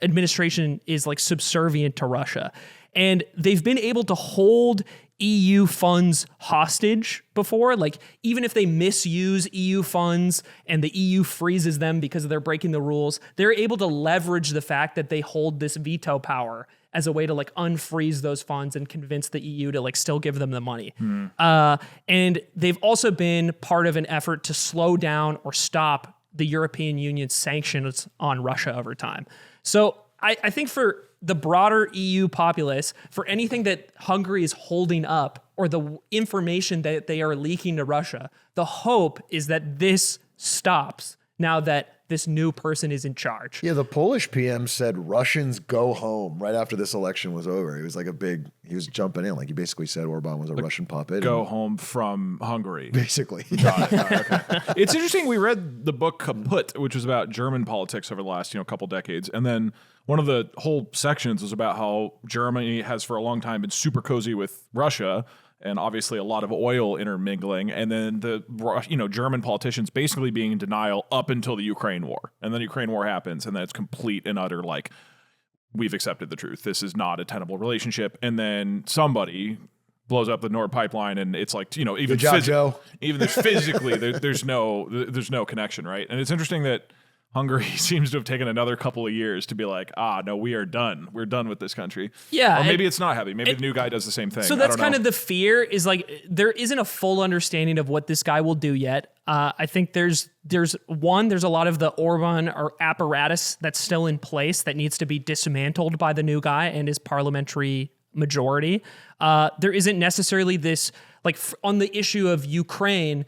administration is like subservient to Russia. And they've been able to hold EU funds hostage before. Like even if they misuse EU funds and the EU freezes them because they're breaking the rules, they're able to leverage the fact that they hold this veto power as a way to like unfreeze those funds and convince the EU to like still give them the money. And they've also been part of an effort to slow down or stop the European Union's sanctions on Russia over time. So I think for the broader EU populace, for anything that Hungary is holding up or the information that they are leaking to Russia, the hope is that this stops now that this new person is in charge. Yeah, the Polish PM said Russians go home right after this election was over. He was like he was jumping in. Like he basically said Orban was a Russian puppet. Go home from Hungary. Basically. Got it. Okay. It's interesting. We read the book Kaput, which was about German politics over the last couple decades. And then one of the whole sections was about how Germany has for a long time been super cozy with Russia, and obviously a lot of oil intermingling, and then the German politicians basically being in denial up until the Ukraine war. And then the Ukraine war happens, and then it's complete and utter, like, we've accepted the truth. This is not a tenable relationship. And then somebody blows up the Nord pipeline, and it's like, even Good job, Joe. Even physically, there's no connection, right? And it's interesting that Hungary seems to have taken another couple of years to be like, no, we are done. We're done with this country. Yeah. Or maybe it's not heavy.Maybe the new guy does the same thing. So that's kind of the fear is like, there isn't a full understanding of what this guy will do yet. I think there's a lot of the Orban or apparatus that's still in place that needs to be dismantled by the new guy and his parliamentary majority. There isn't necessarily this, like on the issue of Ukraine,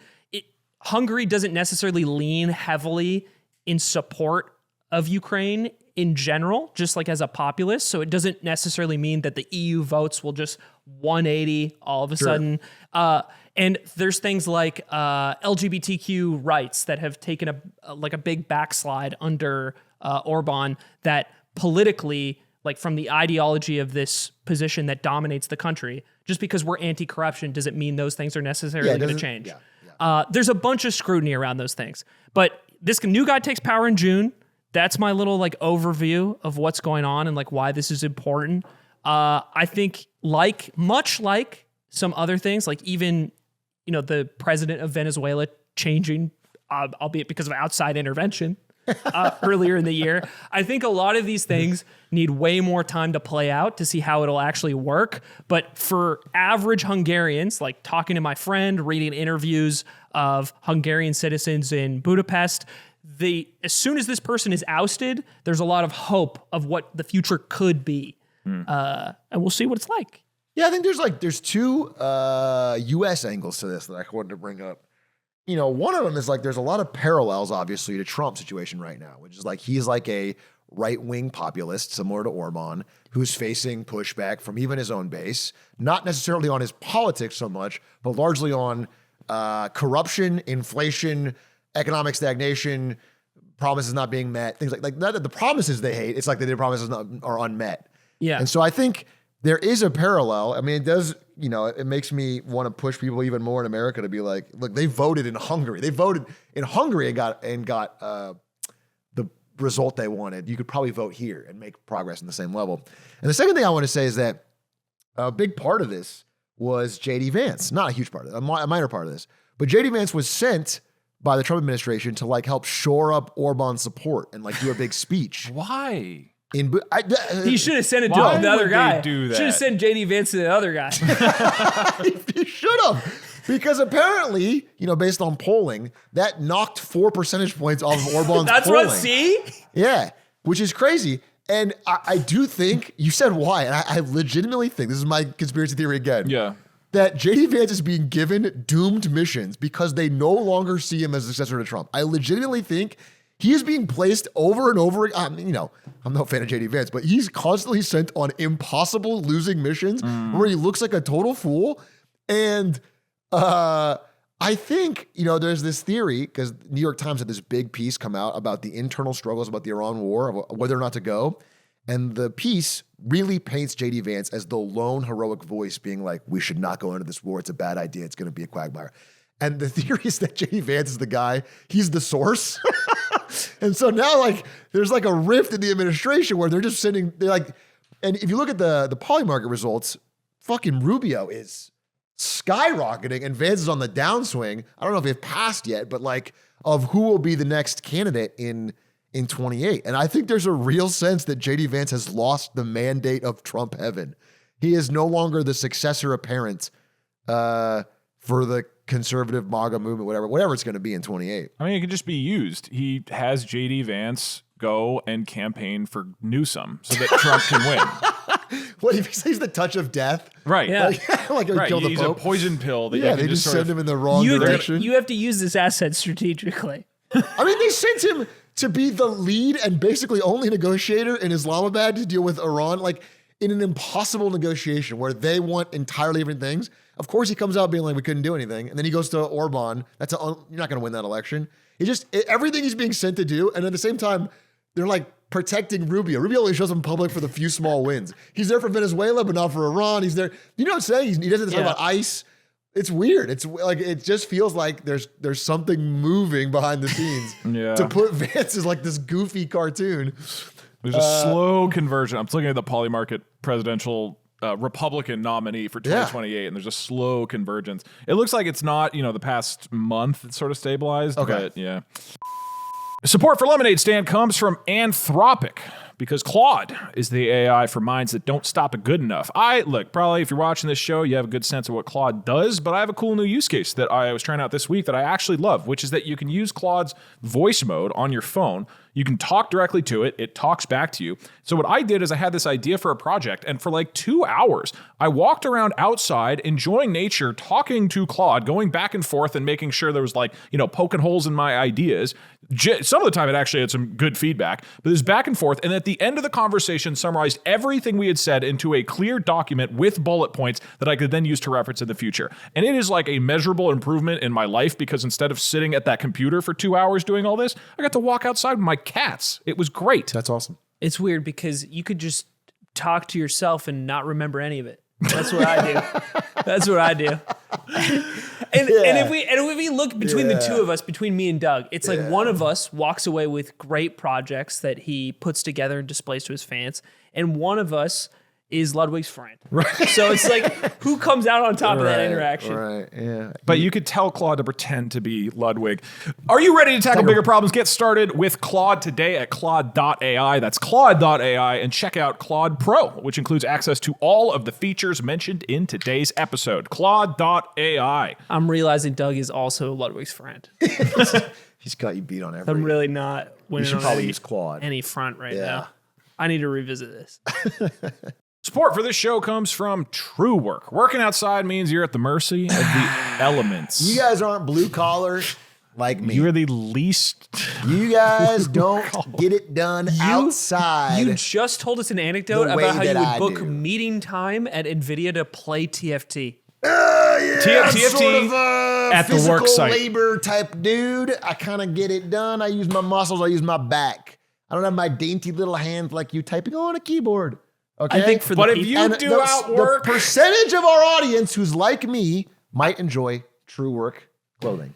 Hungary doesn't necessarily lean heavily in support of Ukraine in general, just like as a populace. So it doesn't necessarily mean that the EU votes will just 180 all of a sudden. And there's things like LGBTQ rights that have taken a big backslide under Orban that politically, like from the ideology of this position that dominates the country, just because we're anti-corruption doesn't mean those things are necessarily going to change. There's a bunch of scrutiny around those things. But this new guy takes power in June. That's my little like overview of what's going on and like why this is important. I think much like some other things, like even, the president of Venezuela changing, albeit because of outside intervention earlier in the year. I think a lot of these things need way more time to play out to see how it'll actually work. But for average Hungarians, like talking to my friend, reading interviews of Hungarian citizens in Budapest, as soon as this person is ousted, there's a lot of hope of what the future could be. And we'll see what it's like. Yeah, I think there's two U.S. angles to this that I wanted to bring up. One of them is like there's a lot of parallels, obviously, to Trump's situation right now, which is like he's like a right-wing populist, similar to Orban, who's facing pushback from even his own base, not necessarily on his politics so much, but largely on corruption, inflation, economic stagnation, promises not being met, things like that. The promises they hate, it's like the promises are unmet. Yeah. And so I think there is a parallel. I mean, it does, it makes me want to push people even more in America to be like, look, they voted in Hungary. They voted in Hungary and got the result they wanted. You could probably vote here and make progress on the same level. And the second thing I want to say is that a big part of this was J.D. Vance. Not a huge part of it, a minor part of this. But J.D. Vance was sent by the Trump administration to like help shore up Orban's support and like do a big speech. Why? He should have sent it to the other guy. Should have sent JD Vance to the other guy. He should have. Because apparently, based on polling, that knocked 4 percentage points off of Orban's That's polling. what, see? Yeah, which is crazy. And I do think, you said why, and I legitimately think, this is my conspiracy theory again. Yeah. That JD Vance is being given doomed missions because they no longer see him as a successor to Trump. I legitimately think he is being placed over and over. I'm no fan of JD Vance, but he's constantly sent on impossible losing missions where he looks like a total fool. And I think, there's this theory, because New York Times had this big piece come out about the internal struggles about the Iran war, of whether or not to go. And the piece really paints JD Vance as the lone heroic voice being like, we should not go into this war. It's a bad idea. It's going to be a quagmire. And the theory is that JD Vance is the guy. He's the source. And so now like there's like a rift in the administration where they're just sitting, they're like, and if you look at the Polymarket results, fucking Rubio is skyrocketing and Vance is on the downswing. I don't know if they've passed yet, but like of who will be the next candidate in 28. And I think there's a real sense that JD Vance has lost the mandate of Trump heaven. He is no longer the successor apparent for the conservative MAGA movement, whatever it's going to be in 28. I mean, it could just be used. He has JD Vance go and campaign for Newsom so that Trump can win. What if he says the touch of death? Right. Yeah. Like Right. kill the He's Pope. a poison pill that Yeah, you they can just sort send of, him in the wrong direction. You have to use this asset strategically. I mean, they sent him to be the lead and basically only negotiator in Islamabad to deal with Iran, like in an impossible negotiation where they want entirely different things. Of course, he comes out being like, we couldn't do anything. And then he goes to Orban. You're not going to win that election. Everything he's being sent to do. And at the same time, they're like protecting Rubio. Rubio only shows up in public for the few small wins. He's there for Venezuela, but not for Iran. He's there. You know what I'm saying? He doesn't talk about ICE. It's weird. It's like, it just feels like there's something moving behind the scenes to put Vance as like this goofy cartoon. There's a slow conversion. I'm looking at the Polymarket presidential Republican nominee for 2028, and there's a slow convergence. It looks like it's not, the past month it's sort of stabilized, but yeah. Support for Lemonade Stand comes from Anthropic, because Claude is the AI for minds that don't stop it good enough. Probably if you're watching this show, you have a good sense of what Claude does, but I have a cool new use case that I was trying out this week that I actually love, which is that you can use Claude's voice mode on your phone. You can talk directly to it. It talks back to you. So what I did is I had this idea for a project, and for like 2 hours, I walked around outside, enjoying nature, talking to Claude, going back and forth and making sure there was poking holes in my ideas. Some of the time it actually had some good feedback, but it was back and forth. And at the end of the conversation, summarized everything we had said into a clear document with bullet points that I could then use to reference in the future. And it is like a measurable improvement in my life, because instead of sitting at that computer for 2 hours doing all this, I got to walk outside with my cats. It was great. That's awesome. It's weird because you could just talk to yourself and not remember any of it. That's what I do. That's what I do. And if we look between the two of us, between me and Doug, it's like one of us walks away with great projects that he puts together and displays to his fans, and one of us is Ludwig's friend. Right. So it's like, who comes out on top of that interaction? Right, yeah. But you could tell Claude to pretend to be Ludwig. Are you ready to tackle bigger problems? Get started with Claude today at Claude.ai. That's Claude.ai. And check out Claude Pro, which includes access to all of the features mentioned in today's episode. Claude.ai. I'm realizing Doug is also Ludwig's friend. He's got you beat on every. I'm really not winning You should on probably use Claude. any front right now. I need to revisit this. Support for this show comes from Truewerk. Working outside means you're at the mercy of the elements. You guys aren't blue collar like me. You're the least. You guys don't get it done outside. You just told us an anecdote the way about how you that would I book do. meeting time at NVIDIA to play TFT. TFT sort of a at the work physical site. labor type dude. I kind of get it done. I use my muscles. I use my back. I don't have my dainty little hands like you typing on a keyboard. Okay. I think for But the if people, you And do the outwork, percentage of our audience who's like me might enjoy Truewerk clothing.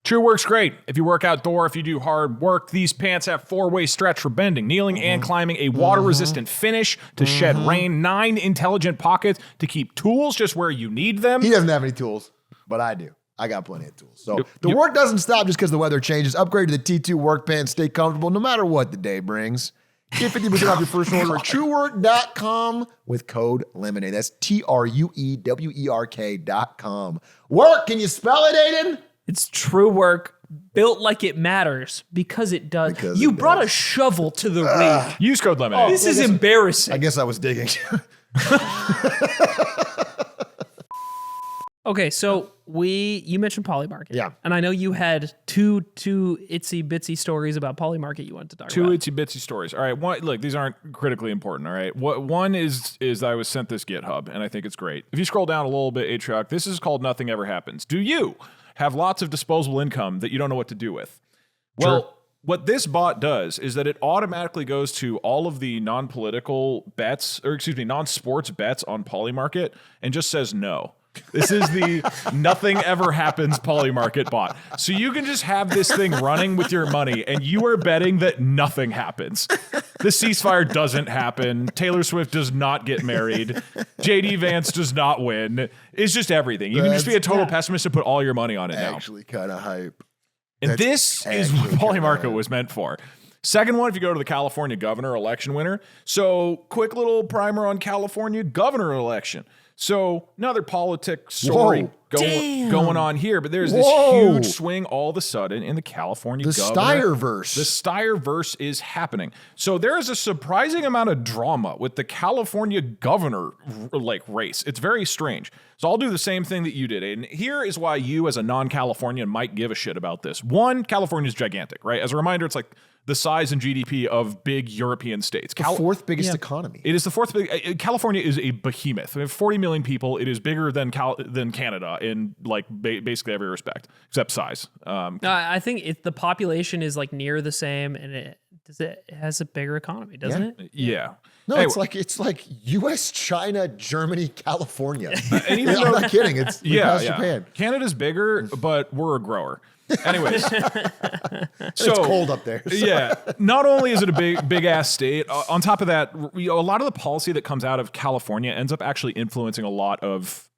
Truewerk's great. If you work outdoor, if you do hard work, these pants have 4-way stretch for bending, kneeling, and climbing, a water-resistant finish to shed rain, 9 intelligent pockets to keep tools just where you need them. He doesn't have any tools, but I do. I got plenty of tools. So the work doesn't stop just because the weather changes. Upgrade to the T2 work pants. Stay comfortable no matter what the day brings. Get 50% off your first order at truewerk.com with code LEMONADE. That's TRUEWERK.com. Work, can you spell it, Aiden? it's true work built like it matters because it does. You brought a shovel to the ring. Use code LEMONADE. This is embarrassing. I guess I was digging. Okay, so you mentioned Polymarket. Yeah. And I know you had two itsy bitsy stories about Polymarket you wanted to talk Two about. itsy bitsy stories. All right, look, these aren't critically important. All right, one is I was sent this GitHub, and I think it's great. If you scroll down a little bit, Atrioc, this is called Nothing Ever Happens. Do you have lots of disposable income that you don't know what to do with? Well, what this bot does is that it automatically goes to all of the non-political bets, or excuse me, non-sports bets on Polymarket and just says no. This is the nothing ever happens Polymarket bot. So you can just have this thing running with your money and you are betting that nothing happens. The ceasefire doesn't happen. Taylor Swift does not get married. JD Vance does not win. It's just everything. You can just be a total pessimist and put all your money on it now. Actually kind of hype. And this is what Polymarket was meant for. Second one, if you go to the California governor election winner. So quick little primer on California governor election. So another politics story going on here, but there's this huge swing all of a sudden in the California governor. Steyerverse. The Steyerverse is happening. So there is a surprising amount of drama with the California governor race. It's very strange. So I'll do the same thing that you did, Aiden. Here is why you as a non-Californian might give a shit about this. One, California is gigantic, right? As a reminder, it's like the size and GDP of big European states. The fourth biggest economy. It is the fourth big. California is a behemoth. We have 40 million people. It is bigger than Canada in like basically every respect except size. I think the population is like near the same, and it has a bigger economy, doesn't it? Yeah. No, anyway, it's like U.S., China, Germany, California. And even I'm not kidding. It's Japan. Canada's bigger, but we're a grower. Anyways, so it's cold up there. So. Yeah, not only is it a big ass state, on top of that, a lot of the policy that comes out of California ends up actually influencing a lot of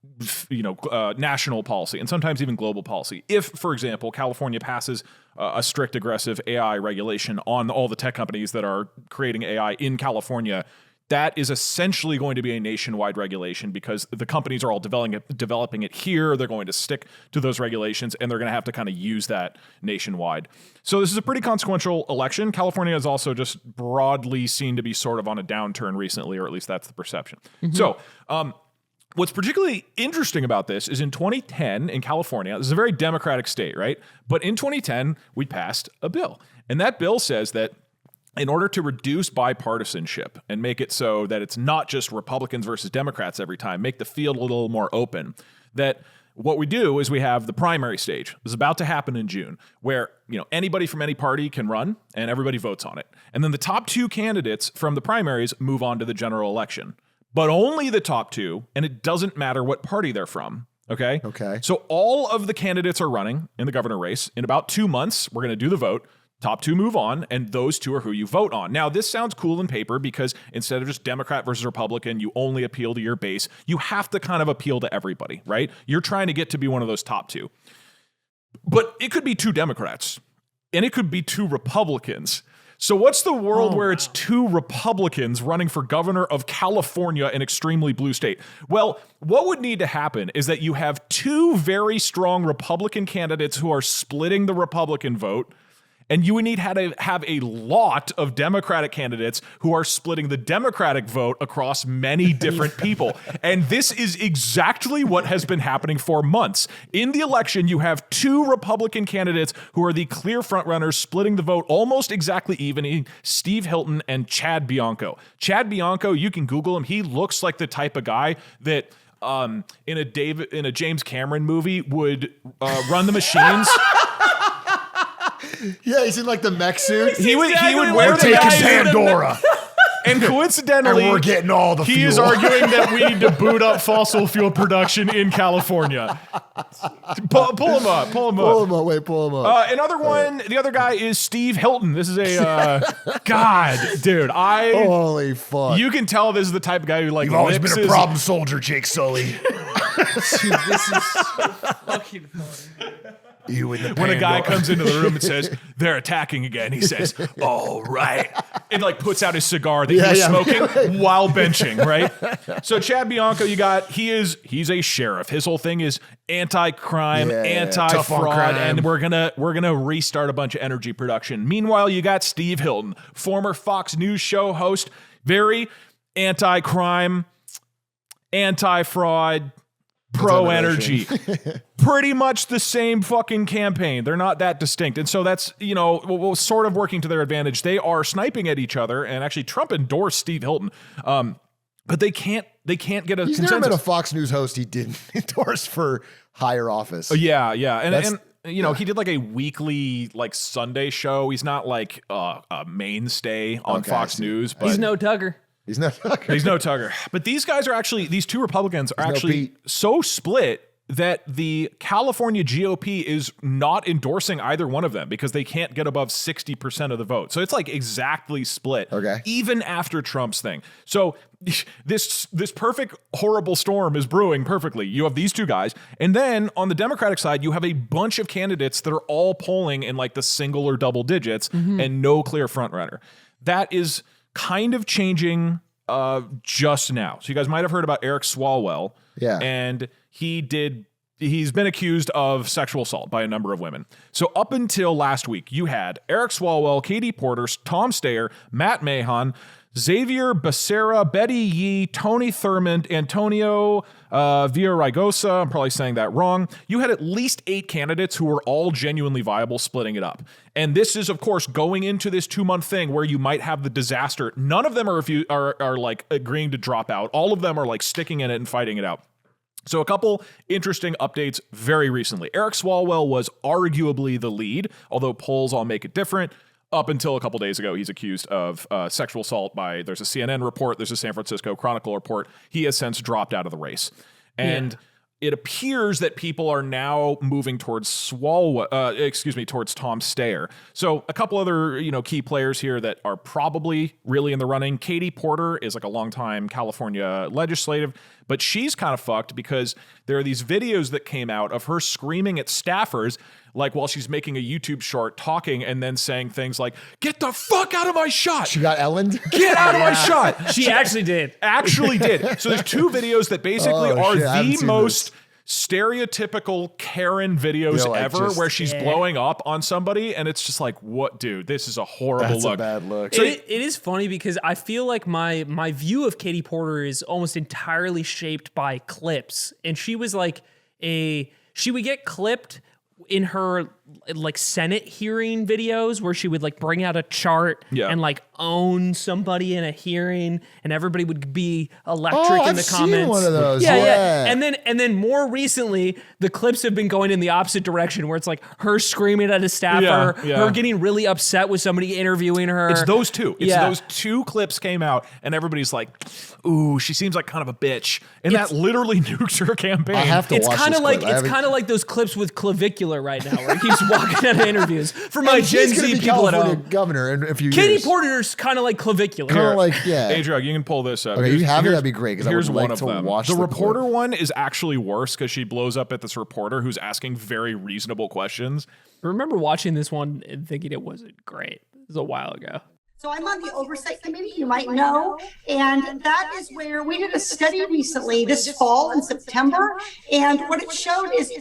national policy and sometimes even global policy. If, for example, California passes a strict, aggressive AI regulation on all the tech companies that are creating AI in California, that is essentially going to be a nationwide regulation because the companies are all developing it here. They're going to stick to those regulations, and they're going to have to kind of use that nationwide. So this is a pretty consequential election. California is also just broadly seen to be sort of on a downturn recently, or at least that's the perception. Mm-hmm. So what's particularly interesting about this is in 2010 in California, this is a very democratic state, right? But in 2010, we passed a bill. And that bill says that in order to reduce bipartisanship and make it so that it's not just Republicans versus Democrats every time, make the field a little more open, that what we do is we have the primary stage. This is about to happen in June, where anybody from any party can run and everybody votes on it. And then the top two candidates from the primaries move on to the general election. But only the top two, and it doesn't matter what party they're from. Okay? So all of the candidates are running in the governor race. In about 2 months, we're going to do the vote. Top two move on, and those two are who you vote on. Now, this sounds cool in paper because instead of just Democrat versus Republican, you only appeal to your base. You have to kind of appeal to everybody, right? You're trying to get to be one of those top two. But it could be two Democrats, and it could be two Republicans. So what's the world where it's two Republicans running for governor of California, an extremely blue state? Well, what would need to happen is that you have two very strong Republican candidates who are splitting the Republican vote, and you would need to have a lot of Democratic candidates who are splitting the Democratic vote across many different people. And this is exactly what has been happening for months. In the election, you have two Republican candidates who are the clear frontrunners splitting the vote almost exactly even, Steve Hilton and Chad Bianco. Chad Bianco, you can Google him. He looks like the type of guy that in a James Cameron movie would run the machines. Yeah, he's in like the mech suit. He would wear the taking Pandora. And coincidentally, and we're getting all the fuel. He is arguing that we need to boot up fossil fuel production in California. Pull him up. Pull him up. Another one, the other guy is Steve Hilton. This is a God, dude. Holy fuck. You can tell this is the type of guy who like. You've always been a problem soldier, Jake Sully. Dude, this is so fucking funny. When a guy comes into the room and says, they're attacking again, he says, all right. And like puts out his cigar that he was smoking while benching, right? So Chad Bianco, he's a sheriff. His whole thing is anti-crime, anti-fraud, and we're gonna restart a bunch of energy production. Meanwhile, you got Steve Hilton, former Fox News show host, very anti-crime, anti-fraud, pro-energy. Pretty much the same fucking campaign. They're not that distinct. And so that's, sort of working to their advantage. They are sniping at each other, and actually Trump endorsed Steve Hilton. But they can't get a consensus. He's never been a Fox News host he didn't endorse for higher office. Yeah. you know, he did like a weekly like Sunday show. He's not like a mainstay on Fox News, but he's no Tugger. He's no Tugger. He's no Tugger. But these guys are actually, these two Republicans are actually so split that the California GOP is not endorsing either one of them because they can't get above 60% of the vote. So it's like exactly split, even after Trump's thing. So this perfect horrible storm is brewing perfectly. You have these two guys, and then on the Democratic side, you have a bunch of candidates that are all polling in like the single or double digits and no clear front runner. That is kind of changing just now. So you guys might have heard about Eric Swalwell. Yeah. And he's been accused of sexual assault by a number of women. So up until last week, you had Eric Swalwell, Katie Porter, Tom Steyer, Matt Mahon, Xavier Becerra, Betty Yee, Tony Thurmond, Antonio Villaraigosa. I'm probably saying that wrong. You had at least 8 candidates who were all genuinely viable, splitting it up. And this is, of course, going into this 2-month thing where you might have the disaster. None of them are like agreeing to drop out. All of them are like sticking in it and fighting it out. So a couple interesting updates very recently. Eric Swalwell was arguably the lead, although polls all make it different. Up until a couple days ago, he's accused of sexual assault there's a CNN report, there's a San Francisco Chronicle report. He has since dropped out of the race. And it appears that people are now moving towards towards Tom Steyer. So a couple other, key players here that are probably really in the running. Katie Porter is like a longtime California legislative, but she's kind of fucked because there are these videos that came out of her screaming at staffers, like while she's making a YouTube short, talking and then saying things like, "Get the fuck out of my shot." She got Ellen. Get out of my shot. She actually did. Actually did. So there's 2 videos that basically are the most stereotypical Karen videos ever, where she's blowing up on somebody, and it's just like, what, dude? This is a horrible look. A bad look. So it is funny because I feel like my view of Katie Porter is almost entirely shaped by clips, and she was like she would get clipped in her like Senate hearing videos where she would like bring out a chart and like own somebody in a hearing, and everybody would be electric in the comments. Seen one of those. Yeah. And then more recently, the clips have been going in the opposite direction, where it's like her screaming at a staffer, her getting really upset with somebody interviewing her. It's those two. Those 2 clips came out, and everybody's like, "Ooh, she seems like kind of a bitch," and that literally nukes her campaign. I have to watch this clip. It's kind of like those clips with clavicular right now, where he keeps walking out of interviews. For my Gen Z people at home, governor in a few years. Katie Porter's kind of like clavicular. Kind of like, Atrioc, you can pull this up. Okay, you have it. That'd be great. Here's one of to them. watch the the reporter clip. one is actually worse because she blows up at this reporter who's asking very reasonable questions. I remember watching this one and thinking it wasn't great. This was a while ago. So I'm on the oversight committee, you might know, and that is where we did a study recently this fall in September, and what it showed is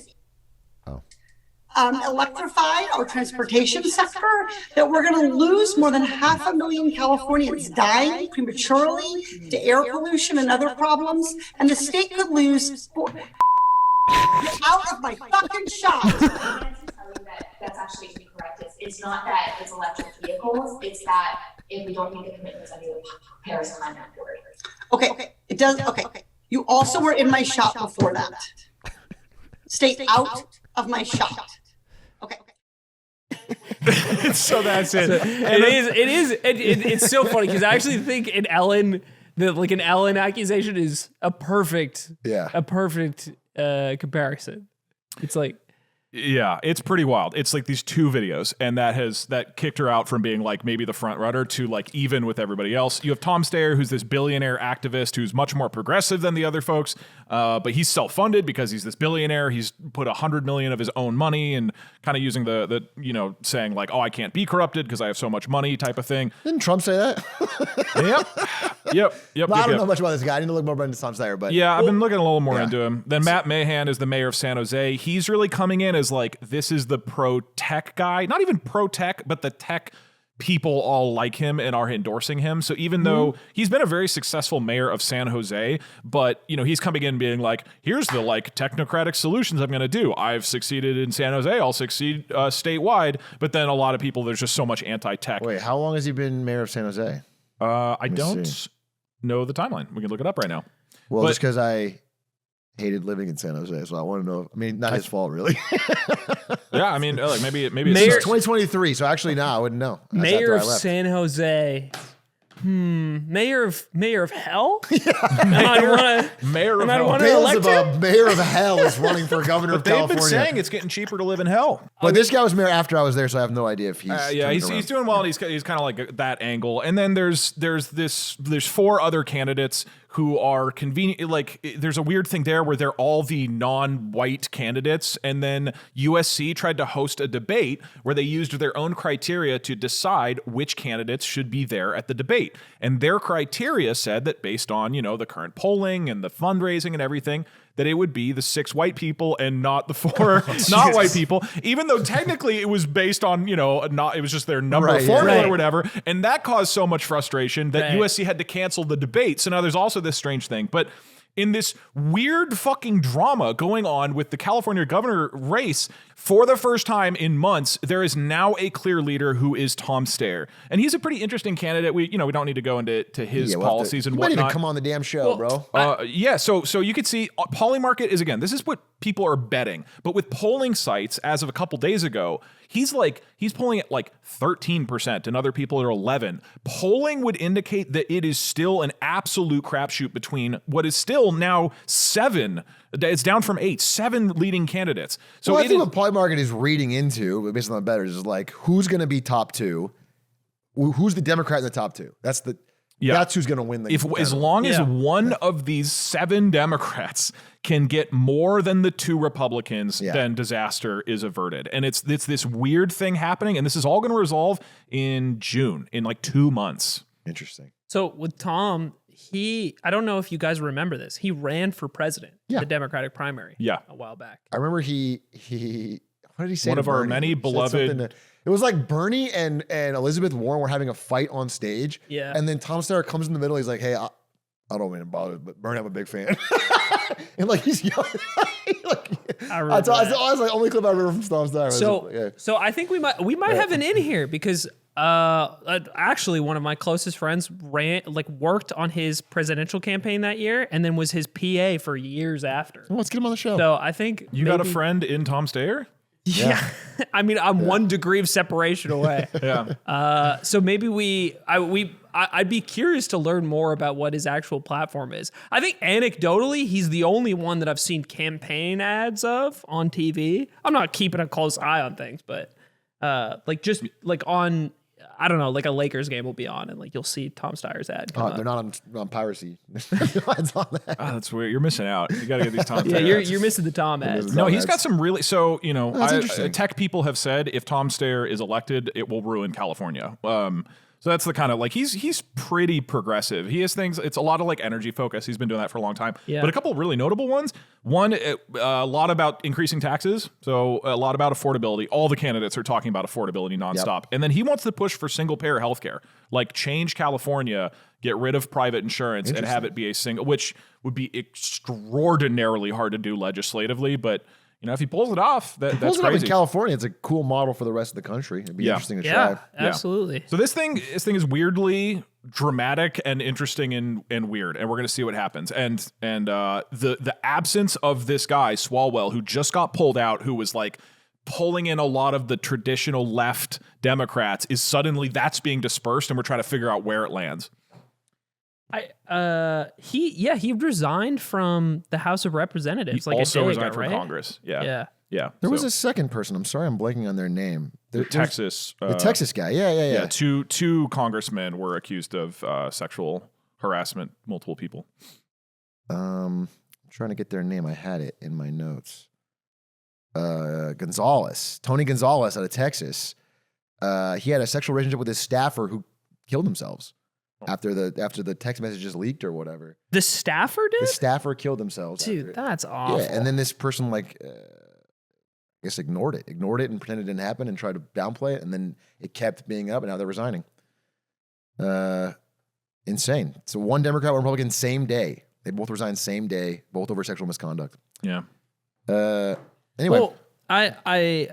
electrify our transportation sector, that we're going to lose more than 500,000 Californians dying prematurely to air pollution and other problems, and the state could lose out of my fucking shot. That's actually incorrect. It's not that it's electric vehicles. It's that if we don't make the commitments under the Paris Climate Accord. Okay, it does. Okay, you also were in my shot before that. Stay out of my shot. Okay. So that's it. It's so funny because I actually think an Ellen accusation is a perfect comparison. It's like, yeah, it's pretty wild. It's like these 2 videos, and that kicked her out from being like maybe the front runner to like even with everybody else. You have Tom Steyer, who's this billionaire activist who's much more progressive than the other folks, but he's self-funded because he's this billionaire. He's put $100 million of his own money and kind of using the saying like, "Oh, I can't be corrupted because I have so much money" type of thing. Didn't Trump say that? Yep. I don't know much about this guy. I need to look more into Tom Steyer, but I've been looking a little more into him. Then Matt Mahon is the mayor of San Jose. He's really coming in as like, this is the pro-tech guy. Not even pro-tech, but the tech people all like him and are endorsing him. So even though he's been a very successful mayor of San Jose, but he's coming in being like, here's the like technocratic solutions I'm going to do. I've succeeded in San Jose. I'll succeed statewide. But then a lot of people, there's just so much anti-tech. Wait, how long has he been mayor of San Jose? I don't know the timeline. We can look it up right now. Well, just because hated living in San Jose, so I want to know. I mean, not his fault, really. Yeah, I mean, like maybe Mayor- it's 2023, so actually now I wouldn't know. That's Mayor after I of left. San Jose. Mayor of hell? I mayor of I hell. wanna- Beelzebub, mayor of hell, is running for governor of They've California. been saying it's getting cheaper to live in hell. But this guy was mayor after I was there, so I have no idea if he's Yeah, turned he's around. doing well, and he's kind of like that angle. And then there's 4 other candidates who are convenient. Like there's a weird thing there where they're all the non-white candidates, and then USC tried to host a debate where they used their own criteria to decide which candidates should be there at the debate. And their criteria said that based on the current polling and the fundraising and everything, that it would be the 6 white people and not the 4 not white people, even though technically it was based on, it was just their number Right, formula yeah. or whatever. And that caused so much frustration that Right. USC had to cancel the debate. So now there's also this strange thing. But in this weird fucking drama going on with the California governor race, for the first time in months, there is now a clear leader who is Tom Steyer. And he's a pretty interesting candidate. We don't need to go into his Yeah, we'll have to- policies and you might whatnot. even come on the damn show, bro. Yeah, so you could see Polymarket is, again, this is what people are betting. But with polling sites, as of a couple days ago, he's polling at like 13%, and other people are 11. Polling would indicate that it is still an absolute crapshoot between what is still now 7. It's down from 8, 7 leading candidates. So Well, I it think is, what Polymarket is reading into, based on the bettors, is like who's going to be top 2, who's the Democrat in the top 2. That's who's going to win the. as long as Yeah. one of these 7 Democrats can get more than the 2 Republicans, Yeah. then disaster is averted. And it's this weird thing happening, and this is all going to resolve in June, in like 2 months. Interesting. So with Tom, I don't know if you guys remember this. He ran for president in Yeah. the Democratic primary Yeah. a while back. I remember he what did he say? One to of our Bernie? many He said beloved- something it was like Bernie and Elizabeth Warren were having a fight on stage. Yeah. And then Tom Steyer comes in the middle. He's like, "Hey, I don't mean to bother, but Bernie, I'm a big fan." And like he's yelling. I remember That's that. the only clip I remember from Tom Steyer. So I think we might have an in here because actually one of my closest friends worked on his presidential campaign that year and then was his PA for years after. Well, let's get him on the show. So I think You got a friend in Tom Steyer? Yeah. I mean, I'm 1 degree of separation away. Yeah. So maybe I'd be curious to learn more about what his actual platform is. I think anecdotally, he's the only one that I've seen campaign ads of on TV. I'm not keeping a close eye on things, but on, I don't know, like a Lakers game will be on and like you'll see Tom Steyer's ad. Come They're up. not on piracy. It's on that. Oh, that's weird. You're missing out. You got to get these Tom Yeah, Steyer ads. you're missing the Tom ads. No, he's got some really. So that's interesting. tech people have said if Tom Steyer is elected, it will ruin California. So that's the kind of like he's pretty progressive. He has things. It's a lot of like energy focus. He's been doing that for a long time. Yeah. But a couple of really notable ones. One, a lot about increasing taxes. So a lot about affordability. All the candidates are talking about affordability nonstop. And then he wants to push for single payer healthcare, like change California, get rid of private insurance, and have it be a single, which would be extraordinarily hard to do legislatively, but. If he pulls it off, that's Pulls it up in crazy. California. It's a cool model for the rest of the country. It'd be interesting to Yeah, try. absolutely. So this thing is weirdly dramatic and interesting and weird, and we're gonna see what happens. And the absence of this guy Swalwell, who just got pulled out, who was like pulling in a lot of the traditional left Democrats, is suddenly that's being dispersed, and we're trying to figure out where it lands. He resigned from the House of Representatives He like also a day resigned ago, from right? Congress. Yeah. There was a second person. I'm sorry, I'm blanking on their name. Texas. The Texas guy. Yeah. Two congressmen were accused of sexual harassment, multiple people. I'm trying to get their name. I had it in my notes. Gonzalez, Tony Gonzalez out of Texas. He had a sexual relationship with his staffer who killed themselves after the text messages leaked or whatever. The staffer did? The staffer killed themselves. Dude, after it. that's awful. Yeah, and then this person I guess ignored it and pretended it didn't happen and tried to downplay it, and then it kept being up, and now they're resigning. Insane. So one Democrat, one Republican, same day. They both resigned same day, both over sexual misconduct. Yeah. Anyway, Well, I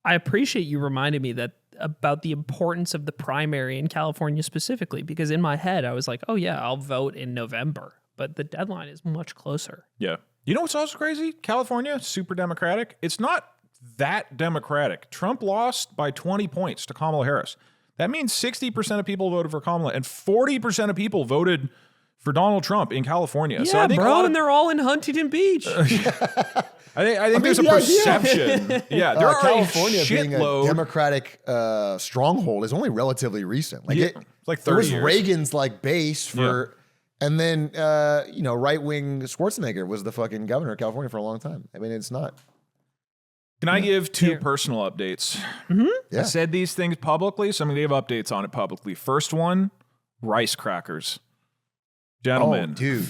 appreciate you reminding me about the importance of the primary in California specifically, because in my head I was like, oh yeah, I'll vote in November. but the deadline is much closer. Yeah. You know what's also crazy? California, super Democratic. It's not that Democratic. Trump lost by 20 points to Kamala Harris. That means 60% of people voted for Kamala and 40% of people voted for Donald Trump in California. Yeah, so I think and they're all in Huntington Beach. I think there's a perception. Yeah, there are California a being a shitload. Democratic stronghold is only relatively recent. Like It's like 30 it was years. Reagan's like base for, and then right wing Schwarzenegger was the fucking governor of California for a long time. I mean, it's not. Can I give two personal updates? Yeah. I said these things publicly, so I'm going to give updates on it publicly. First one, rice crackers. Gentlemen. Oh, dude.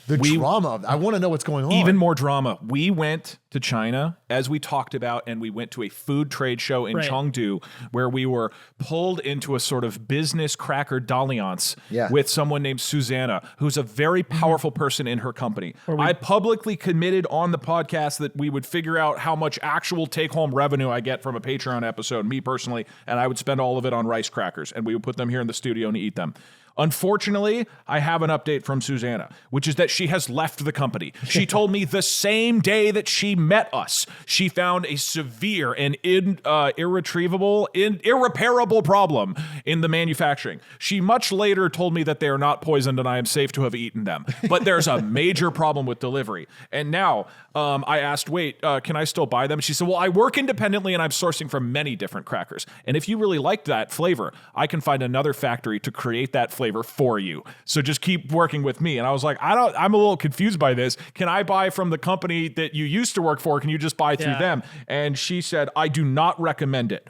The drama. I want to know what's going on. Even more drama. We went to China, as we talked about, and we went to a food trade show in Chengdu where we were pulled into a sort of business cracker dalliance with someone named Susanna, who's a very powerful person in her company. I publicly committed on the podcast that we would figure out how much actual take-home revenue I get from a Patreon episode, me personally, and I would spend all of it on rice crackers, and we would put them here in the studio and eat them. Unfortunately, I have an update from Susanna, which is that she has left the company. She told me the same day that she met us, she found a severe and irretrievable, irreparable problem in the manufacturing. She much later told me that they are not poisoned and I am safe to have eaten them. But there's a major problem with delivery. And now I asked, wait, can I still buy them? She said, well, I work independently and I'm sourcing from many different crackers. And if you really like that flavor, I can find another factory to create that flavor for you. So just keep working with me. And I was like, I'm a little confused by this. Can I buy from the company that you used to work for? Can you just buy through them? And she said, I do not recommend it.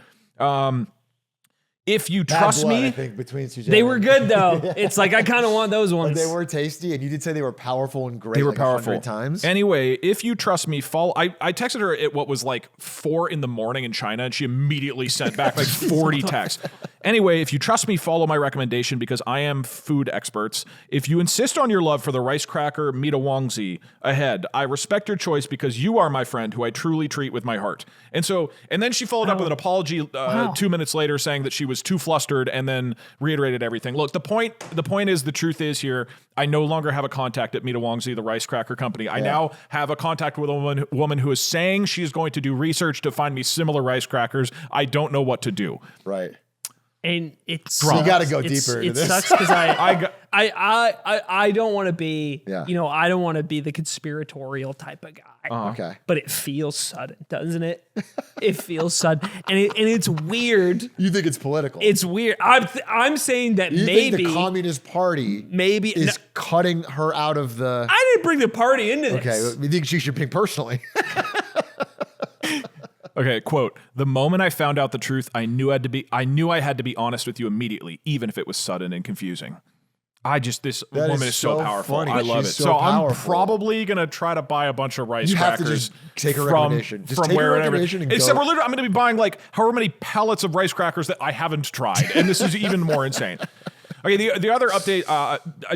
If you trust me, I think between Susanna They were good though. It's like I kind of want those ones. They were tasty, and you did say they were powerful and great. They were like powerful 100 times. Anyway, if you trust me, I texted her at what was like 4 a.m. in China, and she immediately sent back like 40 texts. Anyway, if you trust me, follow my recommendation because I am food experts. If you insist on your love for the rice cracker Mita Wangzi ahead, I respect your choice because you are my friend who I truly treat with my heart. And then she followed up with an apology 2 minutes later saying that she was too flustered and then reiterated everything. Look, the point is, the truth is here, I no longer have a contact at Mita Wangzi, the rice cracker company. I now have a contact with a woman who is saying she is going to do research to find me similar rice crackers. I don't know what to do. Right. And it's you got to go deeper into it this. sucks because I don't want to be Yeah. I don't want to be the conspiratorial type of guy. Okay. But it feels sudden, doesn't it? It feels sudden, and it's weird. You think it's political? It's weird. I'm saying that you maybe think the Communist Party is cutting her out of the. I didn't bring the party into this. Okay, you think she should pick personally? Okay, quote, the moment I found out the truth, I knew I had to be honest with you immediately, even if it was sudden and confusing. This That woman is is so so powerful. funny. I love She's it. so So I'm powerful. probably going to try to buy a bunch of rice You have to crackers. just take her from recommendation. Just take her wherever. recommendation and Except go. I'm going to be buying like however many pellets of rice crackers that I haven't tried. And this is even more insane. Okay, the other update,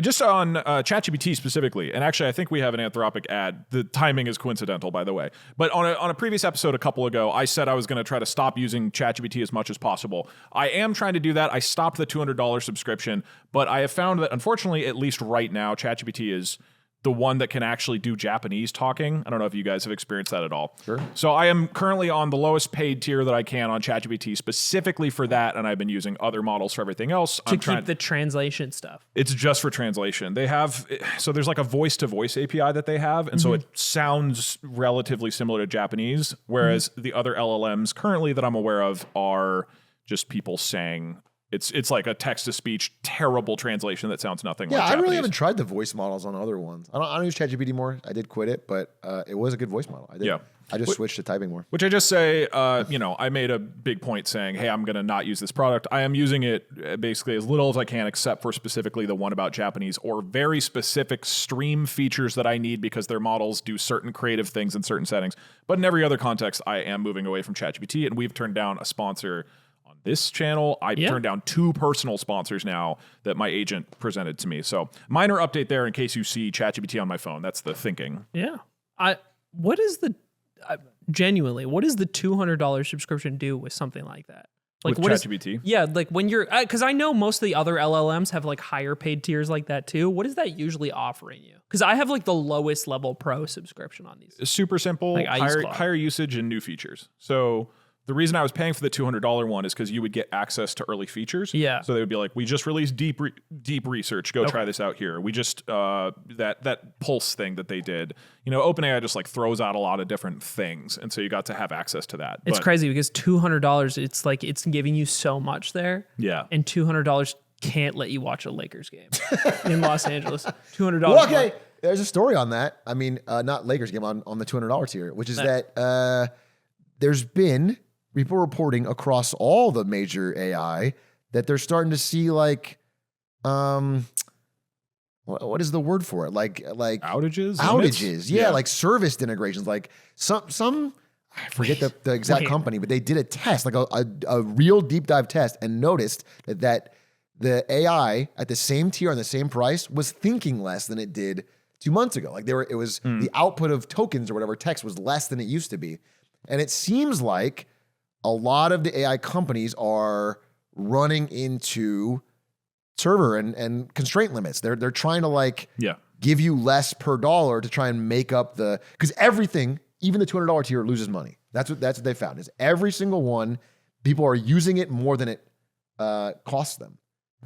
just on ChatGPT specifically, and actually I think we have an Anthropic ad. The timing is coincidental, by the way. But on a previous episode a couple ago, I said I was going to try to stop using ChatGPT as much as possible. I am trying to do that. I stopped the $200 subscription, but I have found that unfortunately, at least right now, ChatGPT is the one that can actually do Japanese talking. I don't know if you guys have experienced that at all. Sure. So I am currently on the lowest paid tier that I can on ChatGPT specifically for that, and I've been using other models for everything else. To keep the translation stuff. It's just for translation. They have, so there's like a voice-to-voice API that they have, and so it sounds relatively similar to Japanese, whereas the other LLMs currently that I'm aware of are just people saying. It's like a text-to-speech terrible translation that sounds nothing like Yeah, I Japanese. really haven't tried the voice models on other ones. I don't use ChatGPT anymore. I did quit it, but it was a good voice model. I did. Yeah. I just switched to typing more. Which I just say, I made a big point saying, hey, I'm going to not use this product. I am using it basically as little as I can, except for specifically the one about Japanese or very specific stream features that I need because their models do certain creative things in certain settings. But in every other context, I am moving away from ChatGPT, and we've turned down a sponsor on this channel. I've turned down 2 personal sponsors now that my agent presented to me. So minor update there in case you see ChatGPT on my phone. That's the thinking. Yeah. Genuinely, what does the $200 subscription do with something like that? Like With what is ChatGPT? Yeah, like when you're because I know most of the other LLMs have like higher paid tiers like that too. What is that usually offering you? Because I have like the lowest level pro subscription on these. Super simple, Like, I use higher, Claude. higher usage and new features. So the reason I was paying for the $200 one is because you would get access to early features. Yeah. So they would be like, we just released deep research. Go try this out here. We just that Pulse thing that they did. You know, OpenAI just like throws out a lot of different things, and so you got to have access to that. It's crazy because $200. It's like it's giving you so much there. Yeah. And $200 can't let you watch a Lakers game in Los Angeles. $200. Well, okay, there's a story on that. I mean, not Lakers game on the $200 tier, which is that there's been people reporting across all the major AI that they're starting to see like, what is the word for it? Like Outages? Outages, yeah, like service integrations. Like some I forget the exact company, but they did a test, like a real deep dive test, and noticed that the AI at the same tier on the same price was thinking less than it did 2 months ago. Like it was the output of tokens or whatever text was less than it used to be, and it seems like a lot of the AI companies are running into server and constraint limits. They're trying to like give you less per dollar to try and make up because everything, even the $200 tier, loses money. That's what they found, is every single one, people are using it more than it costs them.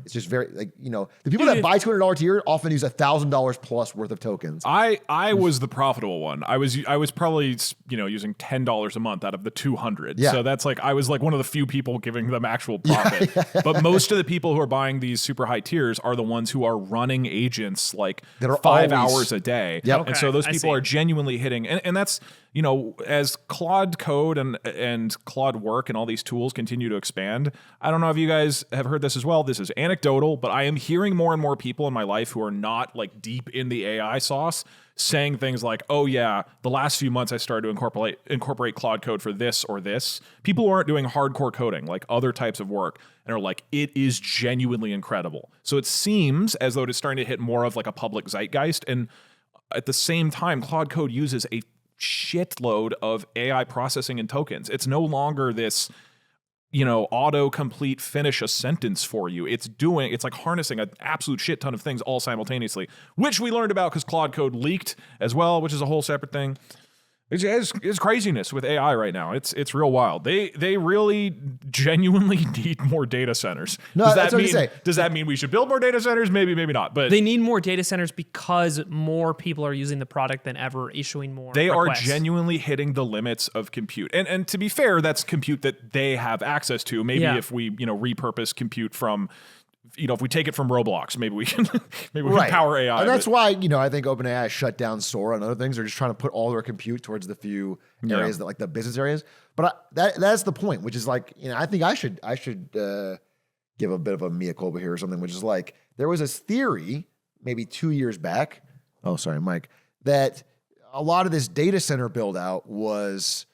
It's just very like, you know, the people that buy $200 tier often use $1,000 plus worth of tokens. I was the profitable one. I was probably, you know, using $10 a month out of the 200. Yeah. So that's like, I was like one of the few people giving them actual profit. But most of the people who are buying these super high tiers are the ones who are running agents like That are 5 always- hours a day. Yep. And so those I people see. are genuinely hitting, and that's, you know, as Claude Code and Claude Work and all these tools continue to expand. I don't know if you guys have heard this as well. This is anecdotal, but I am hearing more and more people in my life who are not like deep in the AI sauce saying things like, oh yeah, the last few months I started to incorporate Claude Code for this or this. People who aren't doing hardcore coding, like other types of work, and are like, it is genuinely incredible. So it seems as though it's starting to hit more of like a public zeitgeist. And at the same time, Claude Code uses a shitload of AI processing and tokens. It's no longer this, you know, auto-complete finish a sentence for you. It's like harnessing an absolute shit ton of things all simultaneously, which we learned about because Claude Code leaked as well, which is a whole separate thing. It's craziness with AI right now. It's real wild. They really genuinely need more data centers. No, that's what you say. Does that mean we should build more data centers? Maybe not. But They need more data centers because more people are using the product than ever, issuing more they requests. are genuinely hitting the limits of compute. And to be fair, that's compute that they have access to. Maybe if we, you know, repurpose compute from, you know, if we take it from Roblox, maybe we can power AI. And that's why, you know, I think OpenAI shut down Sora and other things. They're just trying to put all their compute towards the few areas that, like the business areas. But that's the point, which is like, you know, I think I should give a bit of a mea culpa here or something, which is like, there was this theory maybe 2 years back. Oh, sorry, Mike, that a lot of this data center build out was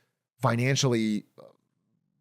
financially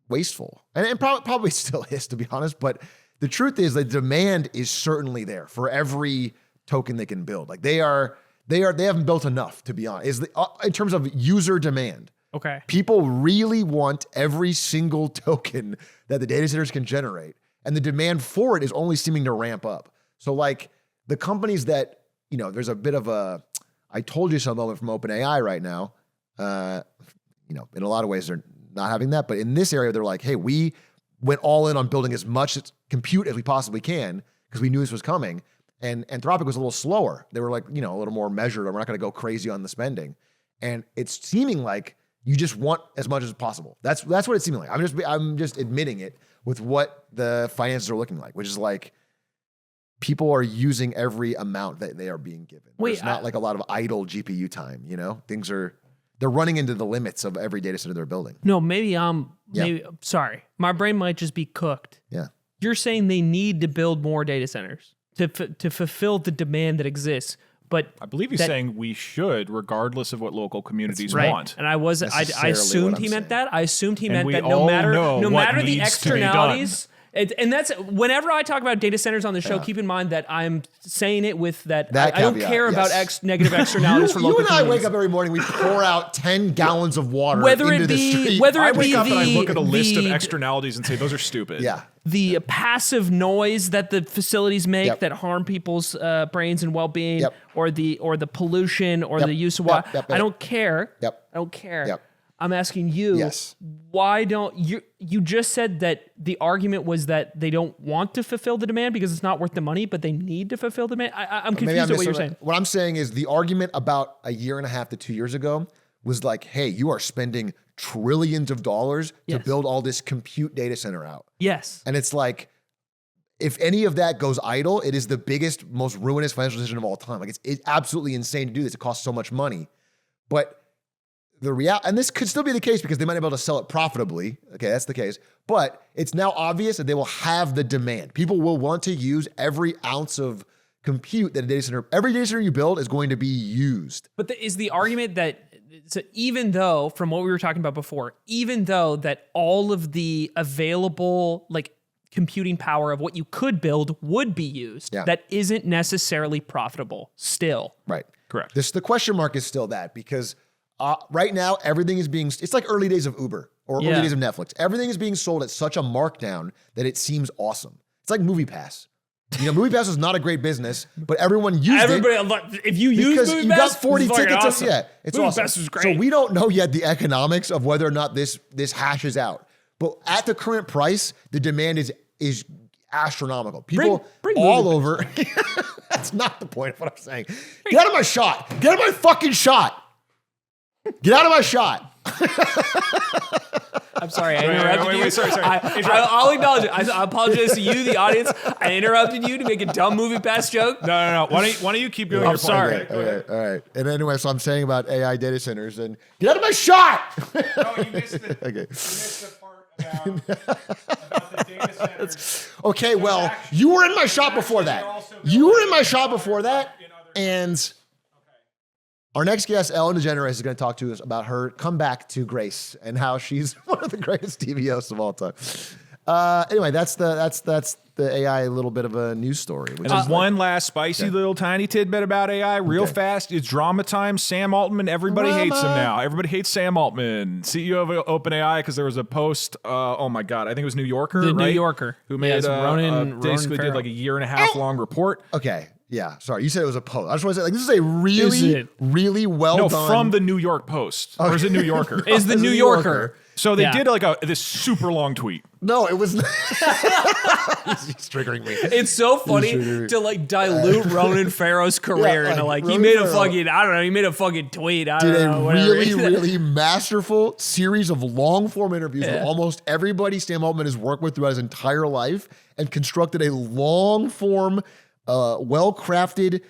wasteful, and probably still is, to be honest. But the truth is, the demand is certainly there for every token they can build. Like they haven't built enough, to be honest. In terms of user demand, Okay. people really want every single token that the data centers can generate, and the demand for it is only seeming to ramp up. So, like the companies that, you know, there's a bit of a "I told you so" moment from OpenAI right now. You know, in a lot of ways, they're not having that, but in this area, they're like, "Hey, we went all in on building as much compute as we possibly can because we knew this was coming." And Anthropic was a little slower. They were like, you know, a little more measured. We're not going to go crazy on the spending. And it's seeming like you just want as much as possible. That's what it's seeming like. I'm just admitting it with what the finances are looking like, which is like people are using every amount that they are being given. There's not like a lot of idle GPU time. You know, they're running into the limits of every data center they're building. No, maybe sorry. My brain might just be cooked. Yeah. You're saying they need to build more data centers to fulfill the demand that exists. But I believe he's saying we should, regardless of what local communities right. want. And I Necessarily assumed what he I'm meant saying. that. I assumed he And meant we that all know no what matter the needs to be done. externalities, And that's whenever I talk about data centers on the show, keep in mind that I'm saying it with that I don't caveat, care about yes. negative externalities for You local and I communities. wake up every morning, we pour out 10 gallons of water Whether into it the be street. whether I it wake be up and I the look at a list of the- externalities and say those are stupid. Yeah. the passive noise that the facilities make Yep. that harm people's brains and well-being, Yep. or the pollution or Yep. the use of Yep. water. Yep. I don't care. Yep. I don't care. Yep. I'm asking you, Yes. why don't you just said that the argument was that they don't want to fulfill the demand because it's not worth the money, but they need to fulfill the demand. I'm confused at what you're saying. What I'm saying is the argument about a year and a half to 2 years ago was like, hey, you are spending trillions of dollars to Yes. build all this compute data center out. Yes. And it's like, if any of that goes idle, it is the biggest, most ruinous financial decision of all time. Like it's absolutely insane to do this. It costs so much money. But the and this could still be the case because they might be able to sell it profitably. Okay, that's the case. But it's now obvious that they will have the demand. People will want to use every ounce of compute that every data center you build is going to be used. But is the argument that so even though, from what we were talking about before, even though that all of the available like computing power of what you could build would be used, that isn't necessarily profitable still. Right. Correct. The question mark is still that because right now everything is being, it's like early days of Uber or early days of Netflix. Everything is being sold at such a markdown that it seems awesome. It's like MoviePass. You know, MoviePass is not a great business, but everyone used it. If you use Because MoviePass, you got 40 it's fucking tickets. awesome. It's MoviePass awesome. is great. So we don't know yet the economics of whether or not this hashes out. But at the current price, the demand is astronomical. People bring all MoviePass. over. That's not the point of what I'm saying. Get out of my shot. Get out of my fucking shot. Get out of my shot. I'm sorry, I interrupted you. Sorry. I'll acknowledge it. I apologize to you, the audience. I interrupted you to make a dumb MoviePass joke. No. Why don't you keep going? I'm your point? sorry. All right. And anyway, so I'm saying about AI data centers and get out of my shot. No, you missed it. Okay. You missed the part about the data centers. Okay, well, you were in my shot before that. And our next guest, Ellen DeGeneres, is going to talk to us about her comeback to grace and how she's one of the greatest TV hosts of all time. Anyway, that's the AI little bit of a news story. Which And is one last spicy little tiny tidbit about AI, real fast. It's drama time. Sam Altman, everybody hates him now. Everybody hates Sam Altman, CEO of OpenAI, because there was a post. Oh my God, I think it was New Yorker, The right? New Yorker. Who made Ronan basically did Farrow. like a 1.5 year long report. okay. Yeah, sorry. You said it was a post. I just want to say, like, this is a really well No, done. from the New York Post. Or is it New Yorker? Is the New Yorker. So they Yeah. did like this super long tweet. No, it was. He's triggering me. It's so funny to like dilute Ronan Farrow's career Yeah, into like, like he Ronan made a Farrow fucking, I don't know, he made a fucking tweet. I Did don't a know, whatever. really masterful series of long form interviews with almost everybody Sam Altman has worked with throughout his entire life and constructed a long form, well crafted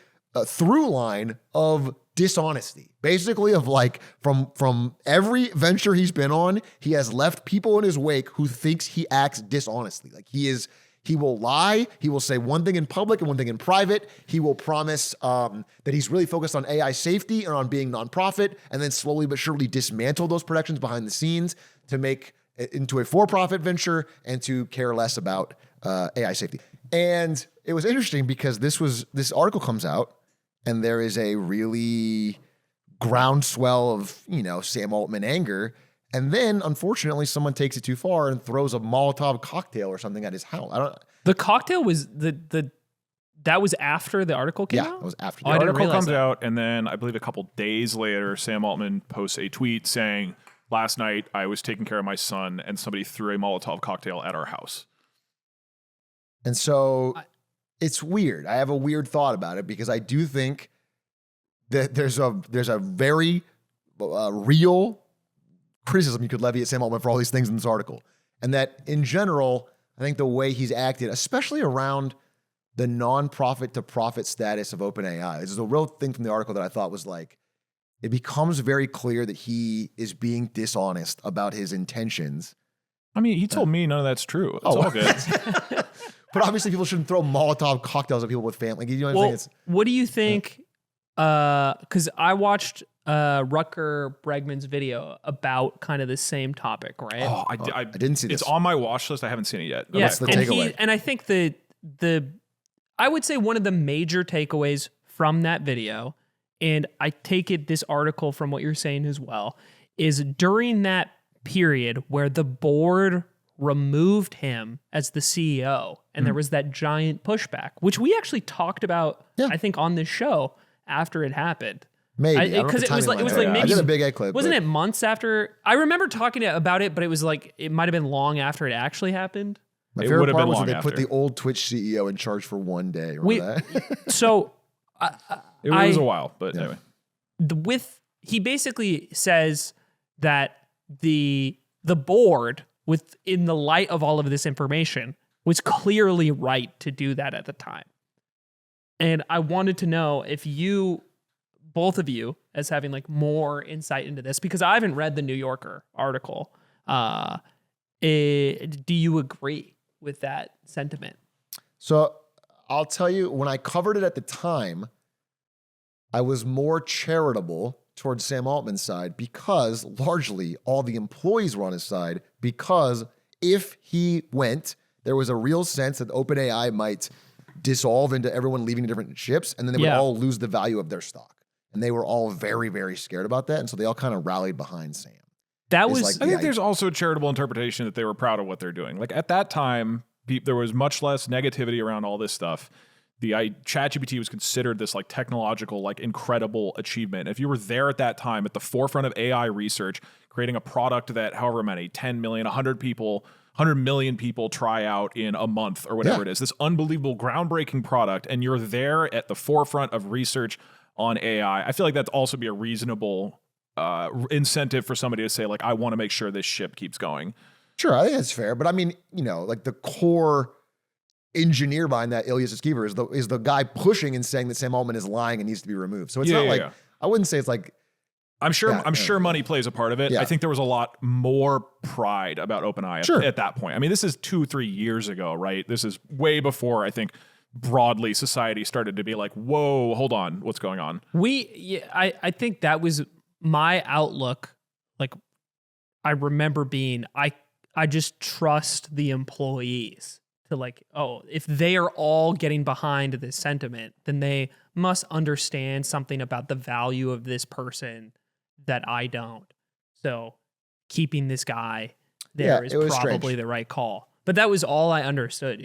through line of dishonesty. Basically, of like from every venture he's been on, he has left people in his wake who thinks he acts dishonestly. Like he will lie. He will say one thing in public and one thing in private. He will promise that he's really focused on AI safety and on being nonprofit, and then slowly but surely dismantle those protections behind the scenes to make it into a for-profit venture and to care less about AI safety. And it was interesting because this article comes out, and there is a really groundswell of, Sam Altman anger. And then, unfortunately, someone takes it too far and throws a Molotov cocktail or something at his house. The cocktail was that was after the article came out? It was after Oh, the I didn't Article realize comes that. out, and then I believe a couple days later, Sam Altman posts a tweet saying, "Last night I was taking care of my son, and somebody threw a Molotov cocktail at our house." And so it's weird. I have a weird thought about it because I do think that there's a very real criticism you could levy at Sam Altman for all these things in this article. And that in general, I think the way he's acted, especially around the nonprofit to profit status of OpenAI, this is a real thing from the article that I thought was like, it becomes very clear that he is being dishonest about his intentions. I mean, he told me none of that's true. It's all good. But obviously people shouldn't throw Molotov cocktails at people with family. You know what I'm saying? What do you think? Because I watched Rutger Bregman's video about kind of the same topic, right? Oh, I didn't see this. It's on my watch list. I haven't seen it yet. Yeah, What's the and takeaway? and I think I would say one of the major takeaways from that video, and I take it this article from what you're saying as well, is during that period where the board removed him as the CEO, and there was that giant pushback, which we actually talked about, I think, on this show after it happened. Maybe Because it was like maybe I did a big egg clip. wasn't it months after? I remember talking about it, but it was like it might have been long after it actually happened. My It favorite would've part been was long when they put after. the old Twitch CEO in charge for one day. Remember that? So It was a while, but anyway. he basically says that the board, in the light of all of this information, was clearly right to do that at the time. And I wanted to know if both of you, as having like more insight into this, because I haven't read the New Yorker article. Do you agree with that sentiment? So I'll tell you, when I covered it at the time, I was more charitable towards Sam Altman's side because largely all the employees were on his side, because if he went, there was a real sense that OpenAI might dissolve into everyone leaving different ships, and then they would all lose the value of their stock. And they were all very, very scared about that. And so they all kind of rallied behind Sam. That was like I think there's also a charitable interpretation that they were proud of what they're doing. Like at that time, there was much less negativity around all this stuff. ChatGPT was considered this like technological, like incredible achievement. If you were there at that time at the forefront of AI research, creating a product that however many, 10 million, 100 million people try out in a month or whatever it is, this unbelievable groundbreaking product, and you're there at the forefront of research on AI, I feel like that'd also be a reasonable incentive for somebody to say, like, I want to make sure this ship keeps going. Sure, I think that's fair. But I mean, like the core engineer behind that, Ilya Sutskever, is the guy pushing and saying that Sam Altman is lying and needs to be removed. So it's not like, I wouldn't say it's like, I'm sure money plays a part of it. Yeah. I think there was a lot more pride about OpenAI at that point. I mean, this is 2-3 years ago, right? This is way before, I think, broadly society started to be like, whoa, hold on, what's going on? I think that was my outlook. Like, I remember being, I just trust the employees to like, oh, if they are all getting behind this sentiment, then they must understand something about the value of this person that I don't. So keeping this guy there is probably strange. the right call. But that was all I understood,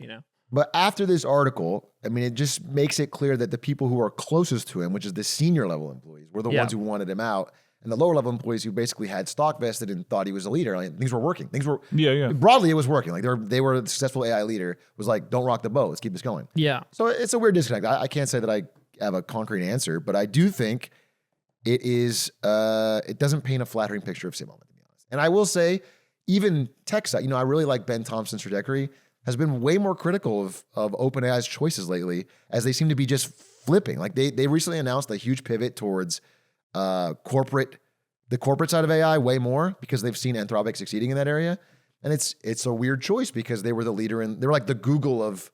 But after this article, I mean, it just makes it clear that the people who are closest to him, which is the senior level employees, were the ones who wanted him out. And the lower level employees who basically had stock vested and thought he was a leader. Like, things were working. Broadly, it was working. Like they were a successful AI leader. Was like, don't rock the boat. Let's keep this going. Yeah. So it's a weird disconnect. I can't say that I have a concrete answer, but I do think it is. It doesn't paint a flattering picture of Sam Altman, to be honest. And I will say, even tech side, I really like Ben Thompson's trajectory, has been way more critical of OpenAI's choices lately, as they seem to be just flipping. Like they recently announced a huge pivot towards the corporate side of AI way more, because they've seen Anthropic succeeding in that area. And it's a weird choice because they were the leader they were like the Google of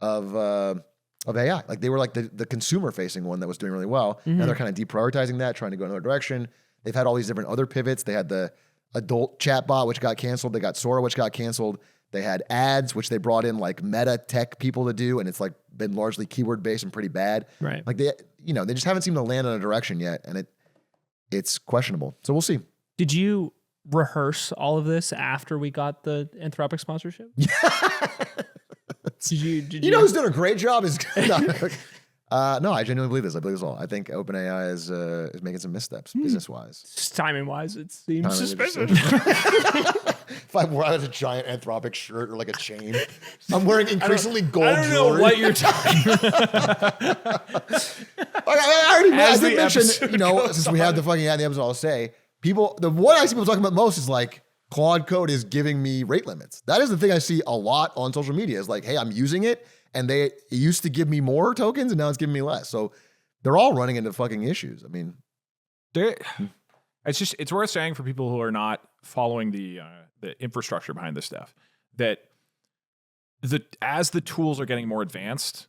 AI. Like they were like the consumer facing one that was doing really well. Mm-hmm. Now they're kind of deprioritizing that, trying to go another direction. They've had all these different other pivots. They had the adult chatbot, which got canceled. They got Sora, which got canceled. They had ads, which they brought in like meta tech people to do, and it's like been largely keyword based and pretty bad. Right. Like they just haven't seemed to land on a direction yet, and it's questionable. So we'll see. Did you rehearse all of this after we got the Anthropic sponsorship? Did you? Who's doing a great job is no, I genuinely believe this. I believe this all. I think OpenAI is making some missteps business wise. Timing wise, it seems suspicious. If I wore out a giant Anthropic shirt or like a chain, I'm wearing increasingly gold I don't know jewelry. what you're talking about. I did mention, since we have the fucking ad in the episode, I'll say the one I see people talking about most is like, Claude Code is giving me rate limits. That is the thing I see a lot on social media, is like, hey, I'm using it, and it used to give me more tokens and now it's giving me less. So they're all running into fucking issues. I mean, it's worth saying for people who are not following the infrastructure behind this stuff, that as the tools are getting more advanced,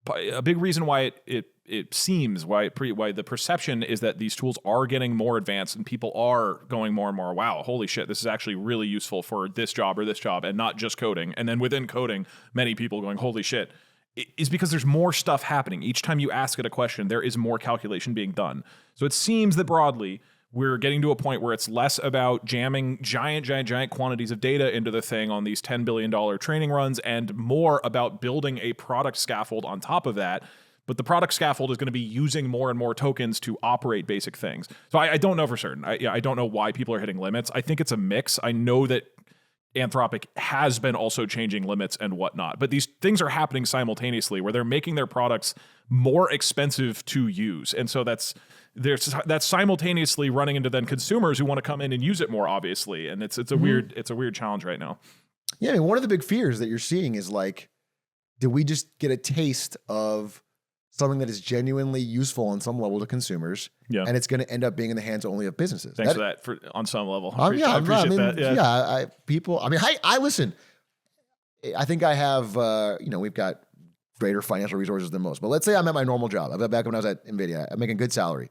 a big reason why it it seems why the perception is that these tools are getting more advanced and people are going more and more, wow, holy shit, this is actually really useful for this job or this job and not just coding. And then within coding, many people going, holy shit, is because there's more stuff happening. Each time you ask it a question, there is more calculation being done. So it seems that broadly, we're getting to a point where it's less about jamming giant quantities of data into the thing on these $10 billion training runs and more about building a product scaffold on top of that. But the product scaffold is going to be using more and more tokens to operate basic things. So I don't know for certain. I don't know why people are hitting limits. I think it's a mix. I know that Anthropic has been also changing limits and whatnot, but these things are happening simultaneously where they're making their products more expensive to use. And so that's simultaneously running into then consumers who want to come in and use it more, obviously. And it's a weird challenge right now. Yeah, I mean, one of the big fears that you're seeing is like, did we just get a taste of something that is genuinely useful on some level to consumers? Yeah. And it's going to end up being in the hands only of businesses. Thanks for that on some level. I appreciate that. Yeah. I listen, I think I have, we've got greater financial resources than most, but let's say I'm at my normal job. Back when I was at NVIDIA, I'm making a good salary.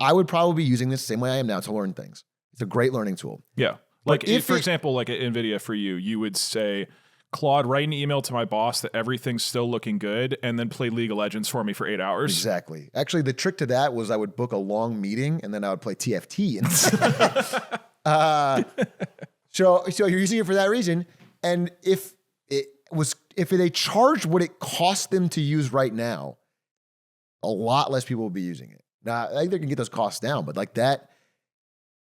I would probably be using this the same way I am now to learn things. It's a great learning tool. Yeah. Like for example, like at NVIDIA for you would say, Claude, write an email to my boss that everything's still looking good and then play League of Legends for me for 8 hours. Exactly. Actually, the trick to that was I would book a long meeting and then I would play TFT. So you're using it for that reason. And if they charged what it cost them to use right now, a lot less people would be using it. Now, I think they can get those costs down, but like that,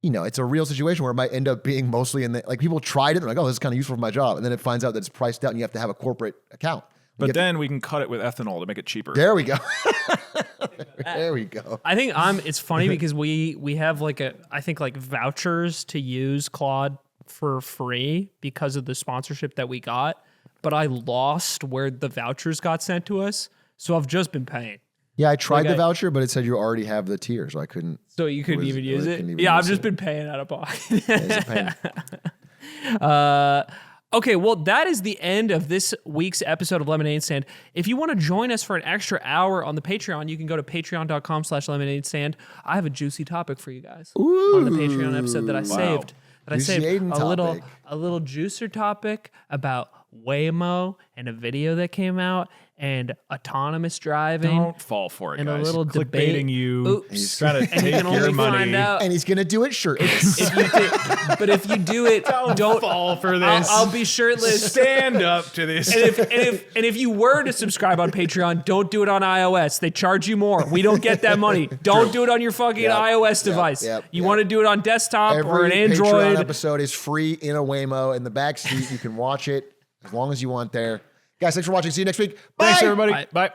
it's a real situation where it might end up being mostly like people tried it. They're like, oh, this is kind of useful for my job. And then it finds out that it's priced out and you have to have a corporate account. But then we can cut it with ethanol to make it cheaper. There we go. There we go. I think it's funny because we have I think vouchers to use Claude for free because of the sponsorship that we got. But I lost where the vouchers got sent to us. So I've just been paying. Yeah, I tried the voucher, but it said you already have the tier, so I couldn't. So you couldn't even use it? Yeah, I've just been paying out of pocket. It's a pain. Okay, well, that is the end of this week's episode of Lemonade Stand. If you want to join us for an extra hour on the Patreon, you can go to patreon.com/lemonade stand. I have a juicy topic for you guys on the Patreon episode that I saved. That Juicy I saved Aiden topic. a little juicer topic about Waymo and a video that came out and autonomous driving. Don't fall for it, and guys. A little clickbaiting you. Oops. He's trying to take your money. And he's going to do it shirtless. But if you do it, don't fall for this. I'll be shirtless. Stand up to this. And if you were to subscribe on Patreon, don't do it on iOS. They charge you more. We don't get that money. Don't do it on your fucking iOS device. You want to do it on desktop or an Android. Patreon episode is free in a Waymo in the back seat. You can watch it as long as you want there. Guys, thanks for watching. See you next week. Bye. Thanks, everybody. Bye. Bye.